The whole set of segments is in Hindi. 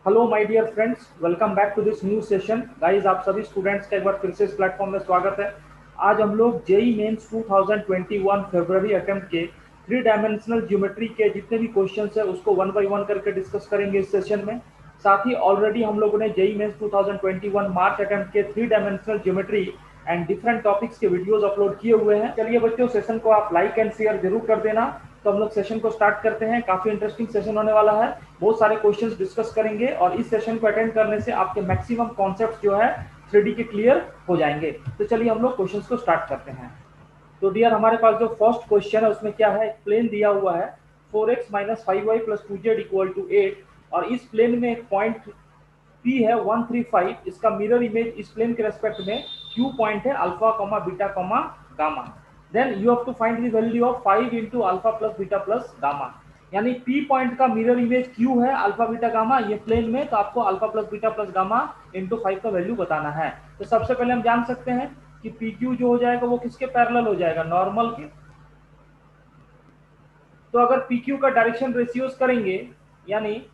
Hello my dear friends, welcome back to this new session. Guys, आप सभी स्टूडेंट्स का एक बार फिर से इस प्लेटफॉर्म में स्वागत है। आज हम लोग जेई मेंस 2021 फरवरी अटेम्प्ट के थ्री डायमेंशनल ज्योमेट्री के जितने भी क्वेश्चंस है उसको वन बाय वन करके डिस्कस करेंगे इस सेशन में। साथ ही ऑलरेडी हम लोगों ने जेई मेंस 2021 मार्च अटेम्प्ट के three dimensional geometry and different topics के वीडियोस अपलोड किए हुए हैं। चलिए बच्चों, सेशन को आप लाइक एंड शेयर जरूर कर देना। तो हम लोग सेशन को स्टार्ट करते हैं। काफी इंटरेस्टिंग सेशन होने वाला है, बहुत सारे क्वेश्चंस डिस्कस करेंगे और इस सेशन को अटेंड करने से आपके मैक्सिमम कॉन्सेप्ट्स जो है 3D के क्लियर हो जाएंगे। तो चलिए हम लोग क्वेश्चंस को स्टार्ट करते हैं। तो डियर, हमारे पास जो फर्स्ट क्वेश्चन है उसमें क्या है, एक प्लेन दिया हुआ है 4x minus 5y plus 2z equal to 8 और इस प्लेन में एक पॉइंट P है 135। इसका मिरर इमेज इस प्लेन के रेस्पेक्ट में Q पॉइंट है alpha comma beta comma gamma. Then you have to find the value of 5 into alpha plus beta plus gamma. यानी P पॉइंट का मिरर इमेज Q है अल्फा बीटा गामा ये प्लेन में, तो आपको alpha plus beta plus gamma into 5 का वैल्यू बताना है। तो सबसे पहले हम जान सकते हैं कि PQ जो हो जाएगा वो किसके पैरेलल हो जाएगा, नॉर्मल के। तो अगर PQ का डायरेक्शन रेशियोज करेंगे यानी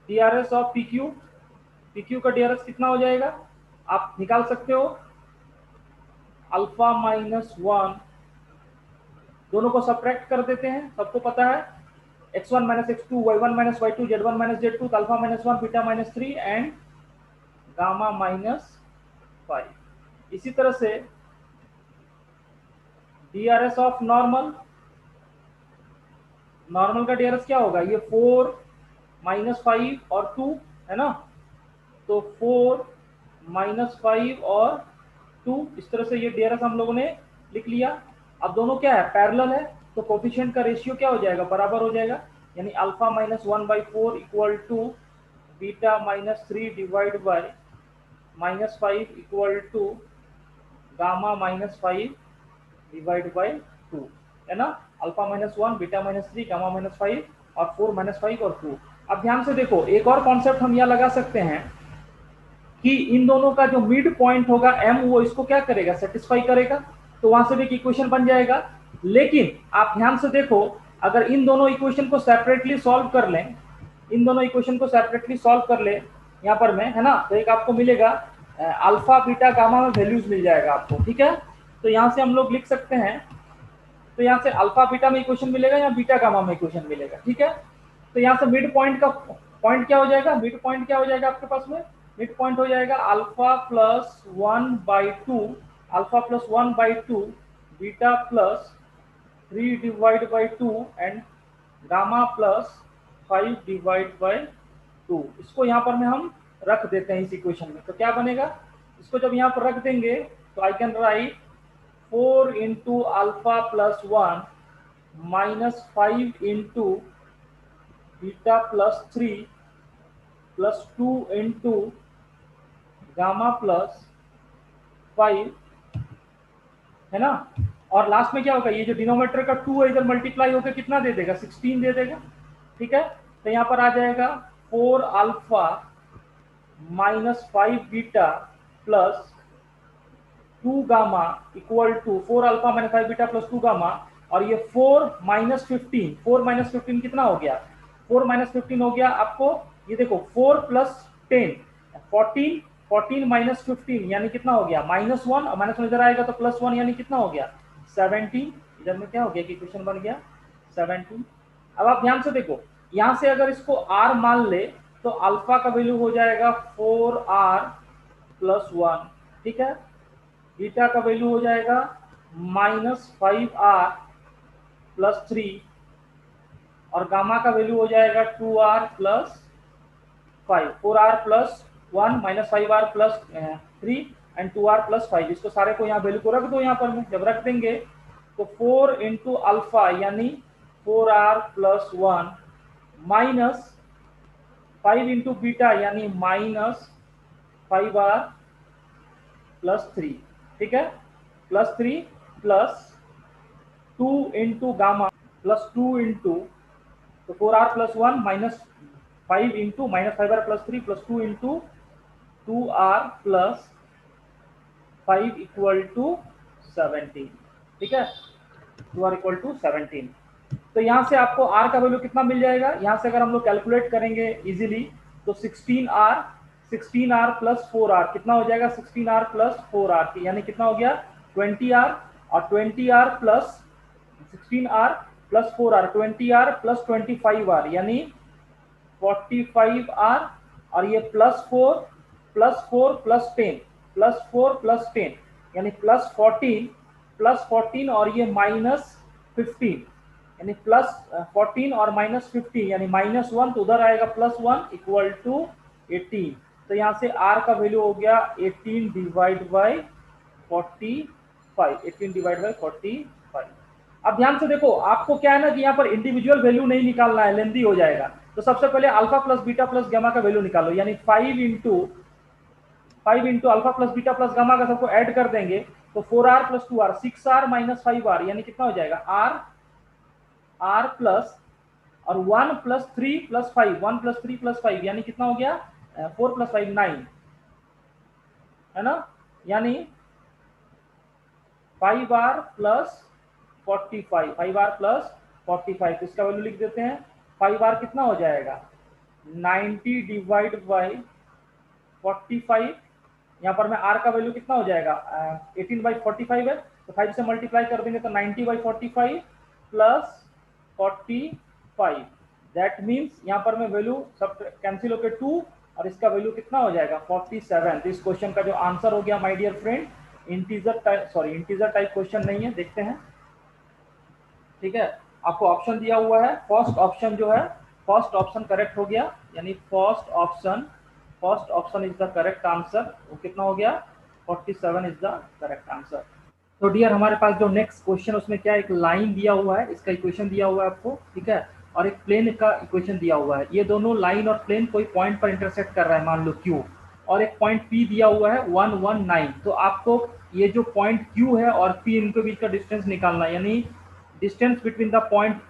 DRS ऑफ PQ, PQ का DRS कितना हो जाएगा आप निकाल सकते हो, अल्फा माइनस 1। दोनों को सब्ट्रैक्ट कर देते हैं, सबको पता है x1 minus x2 y1 minus y2 z1 minus z2 alpha minus 1 beta minus 3 and gamma minus 5। इसी तरह से DRS ऑफ नॉर्मल, नॉर्मल का DRS क्या होगा, ये 4 माइनस 5 और 2 है ना, तो 4 माइनस 5 और 2, इस तरह से ये DRS हम लोगों ने लिख लिया। अब दोनों क्या है, पैरेलल है, तो कोफिशिएंट का रेशियो क्या हो जाएगा, बराबर हो जाएगा। यानी alpha minus 1/4 equal to beta minus 3 divide by minus 5 equal to gamma minus 5 divide by 2, है ना। Alpha minus 1 beta minus 3 gamma minus 5 और 4 माइनस 5 और 2। अब ध्यान से देखो, एक और कॉन्सेप्ट हम यह लगा सकते हैं कि इन दोनों का जो मिड पॉइंट होगा m, वो इसको क्या करेगा, सेटिस्फाई करेगा। तो वहां से भी एक इक्वेशन बन जाएगा। लेकिन आप ध्यान से देखो, अगर इन दोनों इक्वेशन को सेपरेटली सॉल्व कर लें, इन दोनों इक्वेशन को सेपरेटली सॉल्व कर ले यहाँ पर में, है ना, तो एक आपको मिलेगा अल्फा बीटा गामा में वैल्यूज मिल जाएगा आपको, ठीक है। तो यहाँ से हम लोग लिख सकते हैं, तो यहाँ से अल्फा बीटा में इक्वेशन मिलेगा या बीटा गामा में इक्वेशन मिलेगा, ठीक है। तो यहाँ से मिड पॉइंट का पॉइंट क्या हो जाएगा, मिड पॉइंट क्या हो जाएगा आपके पास में, मिड पॉइंट हो जाएगा alpha plus 1/2, alpha plus 1/2 beta plus 3 divide by 2 and gamma plus 5 divide by 2। इसको यहाँ पर में हम रख देते हैं इस इक्वेशन में, तो क्या बनेगा, इसको जब यहाँ पर रख देंगे तो I can write 4 into alpha plus 1 minus 5 into beta plus 3 plus 2 into gamma plus 5, है ना। और लास्ट में क्या होगा, ये जो डिनोमिनेटर का 2 है इधर मल्टीप्लाई होकर कितना दे देगा, 16 दे देगा, ठीक है। तो यहाँ पर आ जाएगा 4 alpha minus 5 beta plus 2 gamma equal to 4 alpha minus 5 beta plus 2 gamma. और ये 4 माइनस 15, 4 माइनस 15 कितना हो गया, 4 माइनस 15 हो गया आपको, ये देखो 4 प्लस 10 14, 14 माइनस 15 यानी कितना हो गया, -1, और -1 इधर आएगा तो +1 यानी कितना हो गया 17। इधर में क्या हो गया कि क्वेश्चन बन गया 17। अब आप ध्यान से देखो, यहां से अगर इसको r मान ले तो अल्फा का वैल्यू हो जाएगा 4r प्लस 1, ठीक है। बीटा का वैल्यू हो जाएगा -5r प्लस 3 और गामा का वैल्यू हो जाएगा 2r plus 5, 4r plus 1 minus 5r plus 3 and 2r plus 5। इसको सारे को यहाँ वैल्यू को रख दो, यहाँ पर में जब रख देंगे तो 4 इंटू अल्फा यानी 4r plus 1 minus 5 into beta यानी माइनस 5r प्लस 3, ठीक है, plus 3 plus 2 into gamma plus 2 into, तो 4r plus 1 minus 5 into minus 5r plus 3 plus 2 into 2r plus 5 equal to 17, ठीक है, 2r इक्वल टू 17। तो यहाँ से आपको r का वैल्यू कितना मिल जाएगा, यहाँ से अगर हम लोग कैलकुलेट करेंगे इजीली तो 16r प्लस 4r कितना हो जाएगा, 16r प्लस 4r यानी कितना हो गया 20r, और 20r plus 16r plus 4r 20r plus 25r यानी 45r, और ये प्लस 4 प्लस 10 यानी प्लस 14 और ये -15 यानी प्लस 14 और -15 यानी -1, तो उधर आएगा +1 इक्वल टू 18। तो यहाँ से r का वैल्यू हो गया 18 डिवाइड बाई 45। अब ध्यान से देखो, आपको क्या है ना कि यहाँ पर इंडिविजुअल वैल्यू नहीं निकालना है, लेंदी हो जाएगा। तो सबसे पहले alpha plus beta plus gamma का वैल्यू निकालो, यानी 5 into alpha plus beta plus gamma का सबको ऐड कर देंगे तो 4r plus 2r 6r minus 5r यानी कितना हो जाएगा r प्लस और 1 प्लस 3 प्लस 5 1 प्लस 3 प्लस 5 यानी कितना हो गया 4 प्लस 5 9 है ना, यानी 5r प्लस 45 तो इसका वैल्यू लिख देते हैं। 5r कितना हो जाएगा 90 डिवाइड बाई 45, यहाँ पर मैं r का वैल्यू कितना हो जाएगा 18/45 है, तो 5 से मल्टीप्लाई कर देंगे तो 90/45 प्लस 45, दैट मीन्स यहाँ पर मैं वैल्यू सब कैंसिल होकर 2 और इसका वैल्यू कितना हो जाएगा 47। तो इस क्वेश्चन का जो आंसर हो गया my dear friend integer type question नहीं है, देखते हैं। ठीक है, आपको ऑप्शन दिया हुआ है, फर्स्ट ऑप्शन जो है फर्स्ट ऑप्शन करेक्ट हो गया, यानी first option is the correct answer. वो कितना हो गया 47 इज द करेक्ट आंसर। तो डियर हमारे पास जो नेक्स्ट क्वेश्चन उसमें क्या एक लाइन दिया हुआ है, इसका इक्वेशन दिया हुआ है आपको, ठीक है, और एक प्लेन का इक्वेशन दिया हुआ है। ये दोनों लाइन और प्लेन कोई पॉइंट पर इंटरसेक्ट कर रहा है, मान लो Q, और एक पॉइंट P दिया हुआ है 119। तो आपको ये जो पॉइंट Q है और P इनके बीच का डिस्टेंस निकालना है, यानी distance between the point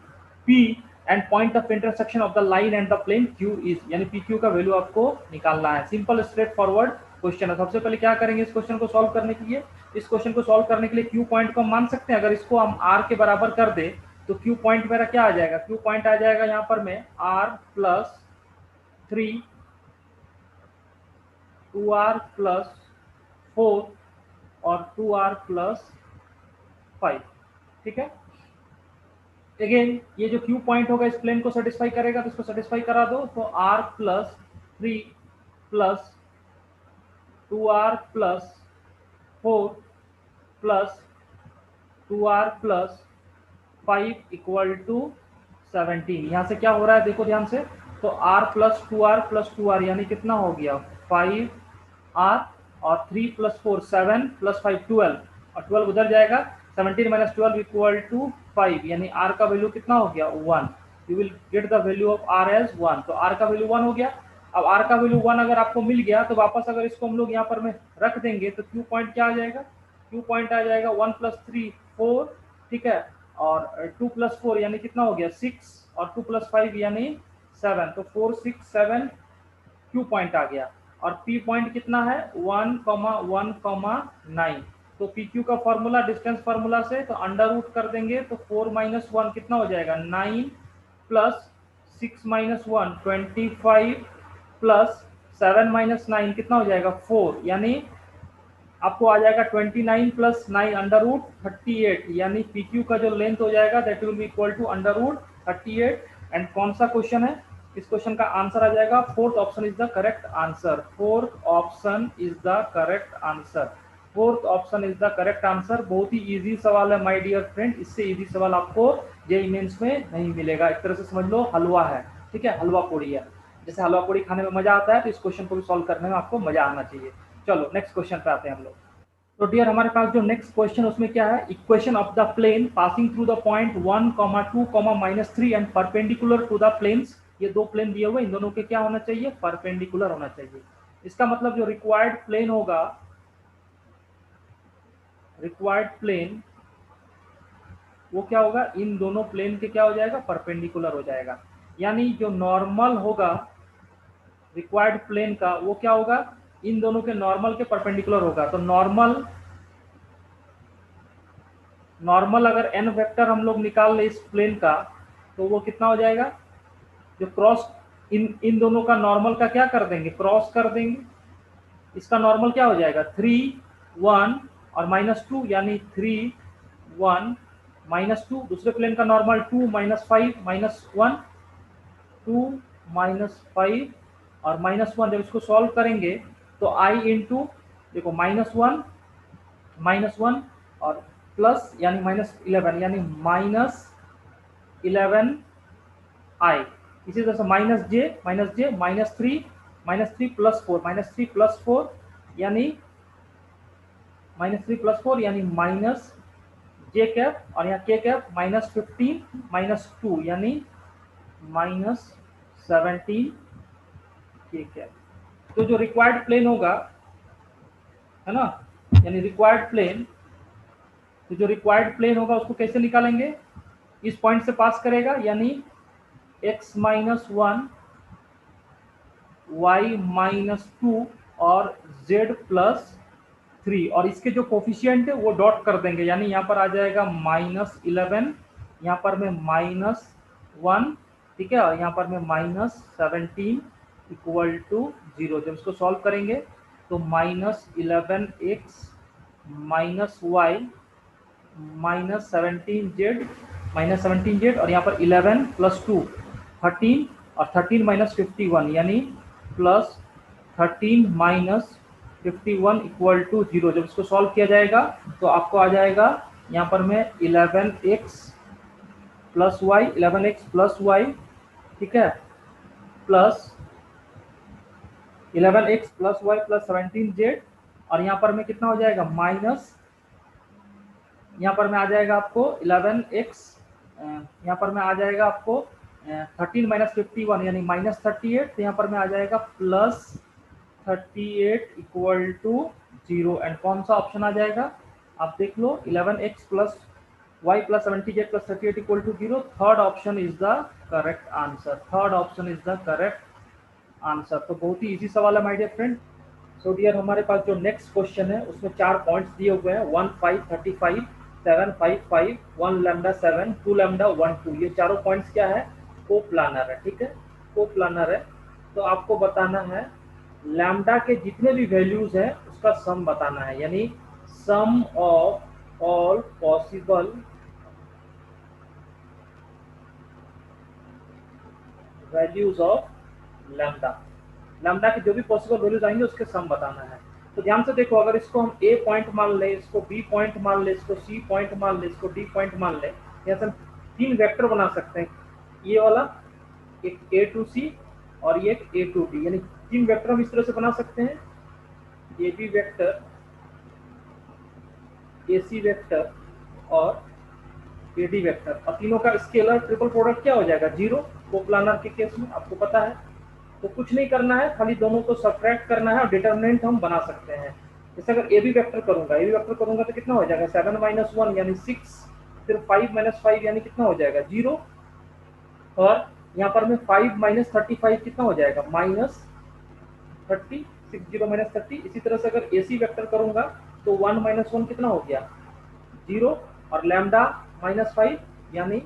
P and point of intersection of the line and the plane Q is, यानी PQ का वैल्यू आपको निकालना है। सिंपल स्ट्रेट फॉरवर्ड क्वेश्चन है। सबसे पहले क्या करेंगे इस क्वेश्चन को सॉल्व करने के लिए, इस क्वेश्चन को सॉल्व करने के लिए Q पॉइंट को हम मान सकते हैं, अगर इसको हम R के बराबर कर दे तो Q पॉइंट मेरा क्या आ जाएगा, Q पॉइंट आ जाएगा यहाँ पर में R प्लस 3 2R प्लस 4 और 2R प्लस 5। ठीक है, अगेन ये जो Q पॉइंट होगा इस प्लेन को सेटिस्फाई करेगा, तो इसको सेटिस्फाई करा दो, तो R plus 3 plus 2R plus 4 plus 2R plus 5 equal to 17। यहाँ से क्या हो रहा है देखो ध्यान से, तो R प्लस 2R यानी कितना हो गया 5R और 3 प्लस 4 7 प्लस 5 12 और 12 उधर जाएगा, 17 माइनस 12 इक्वल टू 5, यानी R का वैल्यू कितना हो गया 1। You will get the value of R as 1। तो R का वैल्यू 1 हो गया। अब R का वैल्यू 1 अगर आपको मिल गया तो वापस अगर इसको हम लोग यहाँ पर में रख देंगे तो Q पॉइंट क्या आ जाएगा, Q पॉइंट आ जाएगा 1 प्लस 3 4, ठीक है, और 2 प्लस 4 यानी कितना हो गया 6 और 2 प्लस 5 यानी 7, तो 4 6 7 Q पॉइंट आ गया। और P पॉइंट कितना है 1,1,9। तो PQ का फॉर्मूला डिस्टेंस फार्मूला से तो अंडर रूट कर देंगे तो 4 माइनस 1 कितना हो जाएगा 9 प्लस 6 माइनस 1 25 प्लस 7 माइनस 9 कितना हो जाएगा 4, यानी आपको आ जाएगा 29 प्लस 9 अंडर रूट 38, यानी PQ का जो लेंथ हो जाएगा that will be equal to under root 38। And कौन सा क्वेश्चन है, इस क्वेश्चन का आंसर आ जाएगा fourth option is the correct answer. Fourth option is the correct answer. Fourth option is the correct answer. बहुत ही इजी सवाल है माय डियर फ्रेंड, इससे इजी सवाल आपको जेईई मेंस में नहीं मिलेगा। एक तरह से समझ लो हलवा है, ठीक है, हलवा पूड़ी है। जैसे हलवा पूड़ी खाने में मजा आता है तो इस क्वेश्चन को भी सॉल्व करने में आपको मजा आना चाहिए। चलो नेक्स्ट क्वेश्चन पे आते हैं हम लोग। तो डियर हमारे पास जो नेक्स्ट क्वेश्चन उसमें क्या है, equation of the plane passing through the point 1, 2, -3 and perpendicular to the planes. ये दो प्लेन दिए हुए, इन दोनों के क्या होना चाहिए परपेंडिकुलर होना चाहिए। इसका मतलब जो रिक्वायर्ड प्लेन होगा, रिक्वायर्ड प्लेन वो क्या होगा इन दोनों प्लेन के क्या हो जाएगा परपेंडिकुलर हो जाएगा। यानी जो नॉर्मल होगा रिक्वायर्ड प्लेन का वो क्या होगा इन दोनों के नॉर्मल के परपेंडिकुलर होगा। तो नॉर्मल अगर n वेक्टर हम लोग निकाल ले इस प्लेन का तो वो कितना हो जाएगा, जो क्रॉस इन इन दोनों का नॉर्मल का क्या कर देंगे, क्रॉस कर देंगे। इसका नॉर्मल क्या हो जाएगा, 3 1 और -2, यानी 3 1 -2। दूसरे प्लेन का नॉर्मल 2 -5 -1, 2 -5 और -1। जब इसको सॉल्व करेंगे तो i इंटू, देखो -1 और प्लस यानी -11, यानी -11 i। इसी तरह से -j -3 प्लस 4 यानी -3 + 4 यानी -j कैप, और यहाँ k कैप -15 -2 यानी -17 k कैप। तो जो रिक्वायर्ड प्लेन होगा, है ना, यानी रिक्वायर्ड प्लेन, तो जो रिक्वायर्ड प्लेन होगा उसको कैसे निकालेंगे, इस पॉइंट से पास करेगा, यानी x -1 y -2 और z+3, और इसके जो कोफिशिएंट है वो डॉट कर देंगे, यानी यहाँ पर आ जाएगा -11, यहाँ पर में -1, ठीक है, और यहाँ पर में -17 = 0। जब इसको सॉल्व करेंगे तो -11x -y -17z और यहाँ पर 11 + 2 13 और 13 - 51 यानी +13 - 51 = 0। जब इसको सॉल्व किया जाएगा तो आपको आ जाएगा यहाँ पर में 11x + y, ठीक है, प्लस 11x + y + 17z, और यहाँ पर में कितना हो जाएगा, माइनस, यहाँ पर में आ जाएगा आपको 11x, यहाँ पर में आ जाएगा आपको 13 - 51 यानी -38, तो यहाँ पर में आ जाएगा +38 = 0। एंड कौन सा ऑप्शन आ जाएगा, आप देख लो, 11x + y + 70z + 38 = 0। Third option is the correct answer, third option is the correct answer. तो बहुत ही इजी सवाल है my dear friend. So dear, हमारे पास जो नेक्स्ट क्वेश्चन है उसमें 4 पॉइंट्स दिए हुए हैं, 1 5 35 7 5 5 1 लैम्डा 7 2 लैम्डा 1 2। ये चारों पॉइंट्स क्या है, को प्लानर है, ठीक है, को प्लानर है। तो आपको बताना है लैम्डा के जितने भी वैल्यूज हैं उसका सम बताना है, यानी sum of all possible values of lambda, lambda के जो भी पॉसिबल वैल्यूज आएंगे उसके सम बताना है। तो ध्यान से देखो, अगर इसको हम ए पॉइंट मान ले, इसको बी पॉइंट मान ले, इसको सी पॉइंट मान ले, इसको डी पॉइंट मान ले, यहाँ से हम 3 वेक्टर बना सकते हैं। ये वाला एक ए टू सी और ये एक ए टू डी, यानी 3 वेक्टर हम इस तरह से बना सकते हैं, A B vector, A C vector और ए डी वेक्टर, और तीनों का स्केलर ट्रिपल प्रोडक्ट क्या हो जाएगा, 0। कोप्लानर के केस में आपको पता है। तो कुछ नहीं करना है, खाली दोनों को सब्ट्रैक्ट करना है और डिटरमिनेंट हम बना सकते हैं। जैसे अगर ए बी वेक्टर करूंगा तो कितना हो जाएगा, 7 - 1 यानी 6, फिर 5 - 5 यानी कितना हो जाएगा, 0, और यहाँ पर में 5 - 35 कितना हो जाएगा, -30, 60 - 30। इसी तरह से अगर ए सी वेक्टर करूंगा तो 1 - 1 कितना हो गया, 0, और लैम्डा -5 यानी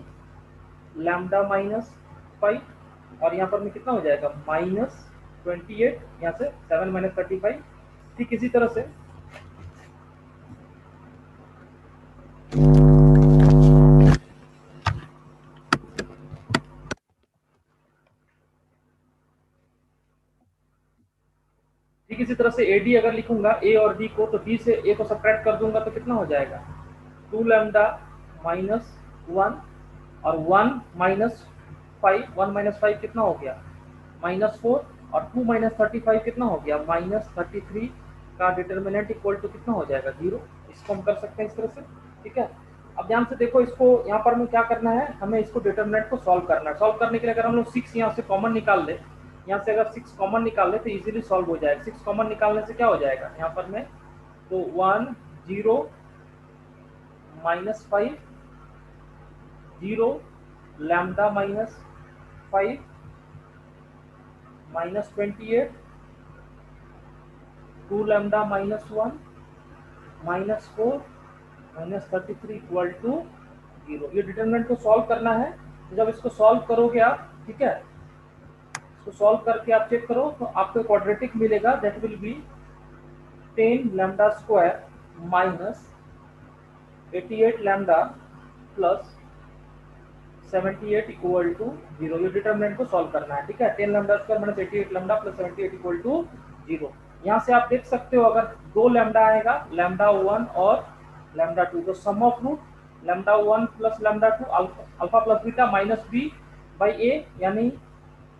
लैम्डा -5, और यहाँ पर में कितना हो जाएगा, -28, यहाँ से 7 - 35। ठीक इसी तरह से ए डी अगर लिखूंगा, ए और डी को, तो डी से ए को सब्ट्रैक्ट कर दूंगा तो कितना हो जाएगा, 2 लैम्डा -1 और 1 -5 कितना हो गया, -4, और 2 - 35 कितना हो गया, -33 का डिटर्मिनेंट इक्वल टू कितना हो जाएगा, 0। इसको हम कर सकते हैं इस तरह से, ठीक है। अब ध्यान से देखो, इसको यहाँ पर में क्या करना है, हमें इसको डिटर्मिनेंट को सॉल्व करना है। सॉल्व करने के लिए अगर हम लोग 6 यहाँ से कॉमन निकाल ले, यहाँ से अगर 6 कॉमन निकाल ले तो इजीली सॉल्व हो जाएगा। 6 कॉमन निकालने से क्या हो जाएगा यहाँ पर में, तो 1 0 -5 0 लैम्डा -5 -28 2 लैम्डा -1 -4 -33 = 0। ये डिटरमिनेंट को सॉल्व करना है तो जब इसको सॉल्व करोगे आप, ठीक है, इसको सॉल्व करके आप चेक करो तो आपको क्वाड्रेटिक मिलेगा, that will be 10 lambda square minus 88 lambda plus 78 equal to 0। ये डिटरमिनेंट को सॉल्व करना है, ठीक है। 10 lambda square minus 88 lambda plus 78 equal to 0। यहाँ से आप देख सकते हो अगर दो लैम्डा आएगा, लैम्डा 1 और लैम्डा 2, तो sum of root lambda 1 plus lambda 2 alpha plus beta minus B by A, यानी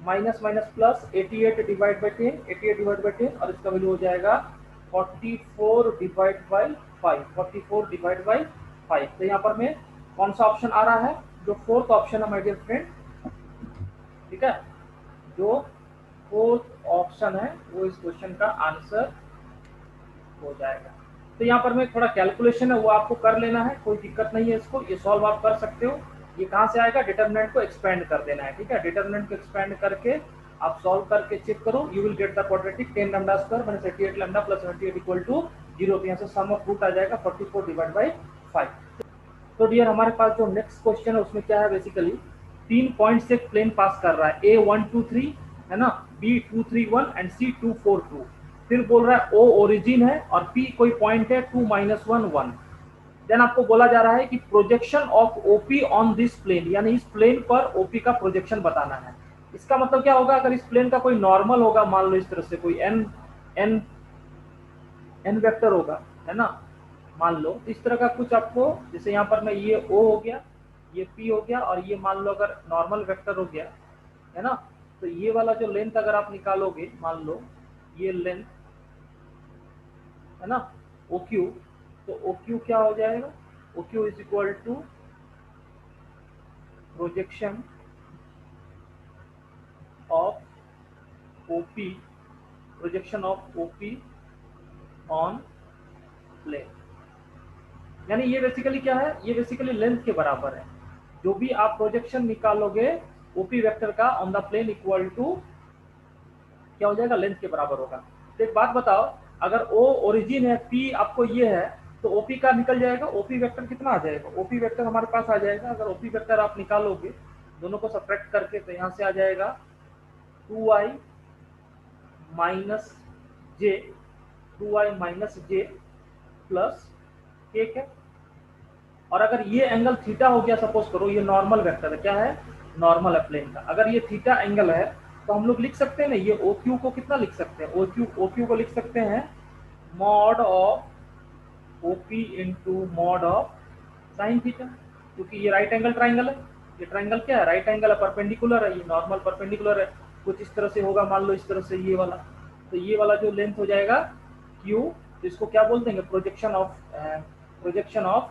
minus minus plus 88 divide by 10, 88 divide by 10, और इसका वैल्यू हो जाएगा 44 डिवाइड बाई 5, 44 डिवाइड बाई 5। तो यहाँ पर में कौन सा ऑप्शन आ रहा है, जो फोर्थ ऑप्शन है माय डियर फ्रेंड, ठीक है, जो फोर्थ ऑप्शन है वो इस क्वेश्चन का आंसर हो जाएगा। तो यहाँ पर में थोड़ा कैलकुलेशन है वो आपको कर लेना है, कोई दिक्कत नहीं है, इसको ये सॉल्व आप कर सकते हो। ये कहाँ से आएगा, डिटरमिनेंट को एक्सपेंड कर देना है, ठीक है। डिटरमिनेंट को एक्सपेंड करके आप सॉल्व करके चेक करो, you will get the quadratic 10 lambda square minus 88 lambda plus 78 equal to 0। तो यहाँ से सम ऑफ रूट आ जाएगा 44 डिवाइड बाई 5। तो डियर हमारे पास जो नेक्स्ट क्वेश्चन है उसमें क्या है, बेसिकली 3 पॉइंट से प्लेन पास कर रहा है, A123 है ना, B231 एंड C242। फिर बोल रहा है O ओरिजिन है और P कोई पॉइंट है 2 -1 1। देन आपको बोला जा रहा है कि projection of OP on this plane, यानी इस प्लेन पर OP का प्रोजेक्शन बताना है। इसका मतलब क्या होगा, अगर इस प्लेन का कोई नॉर्मल होगा, मान लो इस तरह से कोई n वेक्टर होगा, है ना, मान लो इस तरह का कुछ आपको, जैसे यहाँ पर मैं ये O हो गया, ये P हो गया, और ये मान लो अगर नॉर्मल वेक्टर हो गया, है ना, तो ये वाला जो लेंथ अगर आप निकालोगे, मान लो ये लेंथ है ना OQ, तो OQ क्या हो जाएगा, OQ is equal to projection of OP, projection of OP on plane. यानी ये बेसिकली क्या है, ये बेसिकली लेंथ के बराबर है। जो भी आप प्रोजेक्शन निकालोगे ओपी वेक्टर का on the plane equal to क्या हो जाएगा, लेंथ के बराबर होगा। तो एक बात बताओ, अगर ओ ओरिजिन है, पी आपको ये है, तो ओपी का निकल जाएगा, ओपी वेक्टर कितना आ जाएगा, ओपी वेक्टर हमारे पास आ जाएगा, अगर ओपी वेक्टर आप निकालोगे दोनों को सब्ट्रैक्ट करके, तो यहाँ से आ जाएगा 2i माइनस जे, 2i माइनस जे प्लस, ठीक है। और अगर ये एंगल थीटा हो गया, सपोज करो ये नॉर्मल वेक्टर है, क्या है, नॉर्मल है प्लेन का, अगर ये थीटा एंगल है तो हम लोग लिख सकते हैं ना, ये ओ क्यू को कितना लिख सकते हैं, ओ क्यू को लिख सकते हैं mod of O P into mod of sine theta, क्योंकि ये राइट एंगल ट्राइंगल है। ये ट्राइंगल क्या है, राइट एंगल है, परपेंडिकुलर है, ये नॉर्मल परपेंडिकुलर है, कुछ इस तरह से होगा, मान लो इस तरह से ये वाला, तो ये वाला जो लेंथ हो जाएगा क्यू, तो इसको क्या बोल देंगे, projection of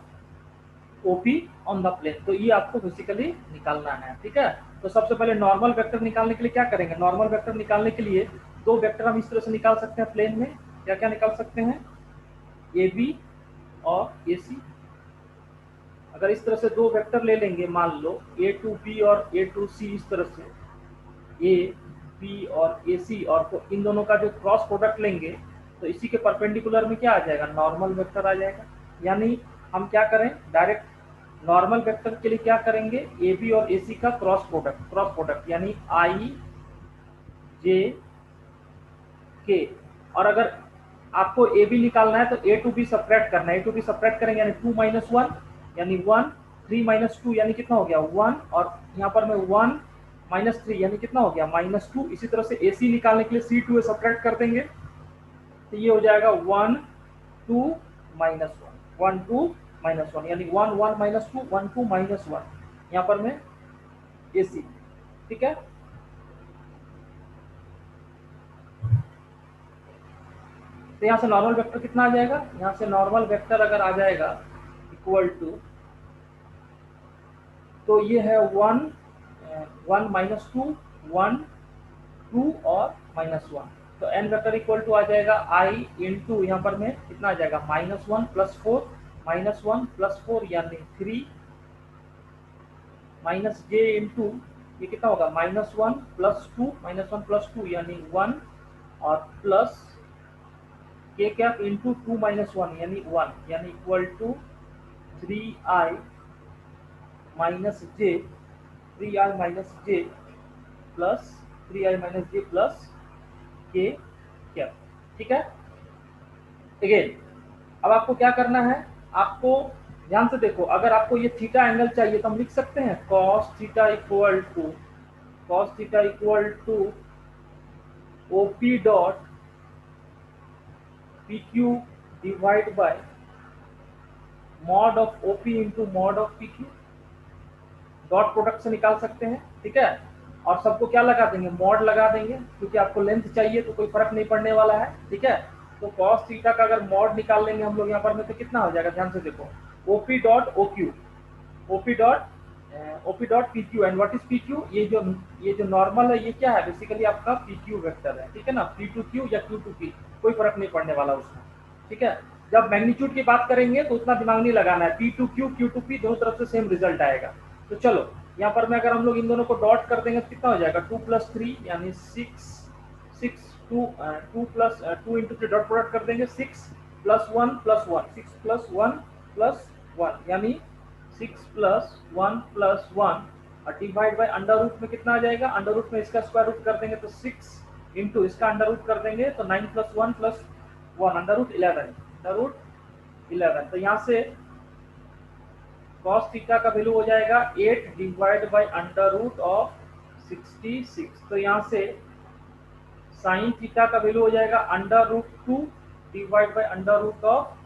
OP on the plane. तो ये आपको बेसिकली निकालना है, ठीक है। तो सबसे पहले नॉर्मल वेक्टर निकालने के लिए क्या करेंगे, नॉर्मल वेक्टर निकालने के लिए दो वेक्टर हम इस तरह से निकाल सकते हैं प्लेन में, क्या क्या निकाल सकते हैं, AB और AC। अगर इस तरह से दो वेक्टर ले लेंगे, मान लो A टू B और A टू C, इस तरह से A B और AC, और तो इन दोनों का जो क्रॉस प्रोडक्ट लेंगे तो इसी के परपेंडिकुलर में क्या आ जाएगा, नॉर्मल वेक्टर आ जाएगा। यानी हम क्या करें, डायरेक्ट नॉर्मल वेक्टर के लिए क्या करेंगे, ए बी और ए सी का क्रॉस प्रोडक्ट यानी आई जे के। और अगर आपको ए बी निकालना है तो ए टू बी सब्ट्रैक्ट करना है, ए टू बी सब्ट्रैक्ट करेंगे यानी 2 - 1 यानी 1, 3 - 2 यानी कितना हो गया 1, और यहाँ पर मैं 1 - 3 यानी कितना हो गया -2। इसी तरह से ए सी निकालने के लिए सी टू ए सब्ट्रैक्ट कर देंगे, तो ये हो जाएगा 1 2 -1, 1 2 -1 यानी 1 1 -2 1 2 -1, यहाँ पर मैं AC, ठीक है। तो यहाँ से नॉर्मल वेक्टर कितना आ जाएगा, यहाँ से नॉर्मल वेक्टर अगर आ जाएगा इक्वल टू, तो ये है 1 1 -2 1 2 और -1, तो n वेक्टर इक्वल टू आ जाएगा i इंटू, यहाँ पर में कितना आ जाएगा -1 + 4 -1 + 4 यानी 3 माइनस j इंटू ये कितना होगा -1 + 2 -1 + 2 यानी 1 और प्लस k कैप इंटू 2 - 1 यानी 1 यानी equal to 3i - j 3i minus j plus 3i minus j plus k cap. ठीक है। अगेन अब आपको क्या करना है, आपको ध्यान से देखो, अगर आपको ये थीटा एंगल चाहिए तो हम लिख सकते हैं cos theta equal to OP dot PQ divide by mod of OP into mod of PQ। Dot product से निकाल सकते हैं। ठीक है। और सबको क्या लगा देंगे, मॉड लगा देंगे, क्योंकि आपको लेंथ चाहिए तो कोई फर्क नहीं पड़ने वाला है। ठीक है। तो cos थीटा का अगर मॉड निकाल लेंगे हम लोग यहाँ पर में तो कितना हो जाएगा, ध्यान से देखो, OP dot OQ, OP dot PQ and what is PQ, ये जो नॉर्मल है ये क्या है, बेसिकली आपका PQ वेक्टर है। ठीक है ना, P टू Q या Q टू P, कोई फर्क नहीं पड़ने वाला उसमें। ठीक है। जब मैग्नीट्यूड की बात करेंगे तो उतना दिमाग नहीं लगाना है, P to Q Q to P दोनों तरफ से सेम रिजल्ट आएगा। तो चलो यहाँ पर मैं अगर हम लोग इन दोनों को डॉट कर देंगे तो कितना हो जाएगा, 2 प्लस 3 यानी 2 प्लस 2 इंटू 3 डॉट प्रोडक्ट कर देंगे, 6 प्लस 1 प्लस 1, 6 प्लस 1 प्लस 1 यानी 6 प्लस 1 प्लस 1 और डिवाइड बाय अंडर रूट में कितना आ जाएगा, अंडर रूट में इसका स्क्वायर रूट कर देंगे तो 6 इंटू इसका अंडर रूट कर देंगे तो 9 प्लस 1 प्लस 1 अंडर रूट 11। तो यहाँ से cos थीटा का वैल्यू हो जाएगा 8 divide by under root of 66। तो यहाँ से sin थीटा का वैल्यू हो जाएगा under root 2 divide by under root of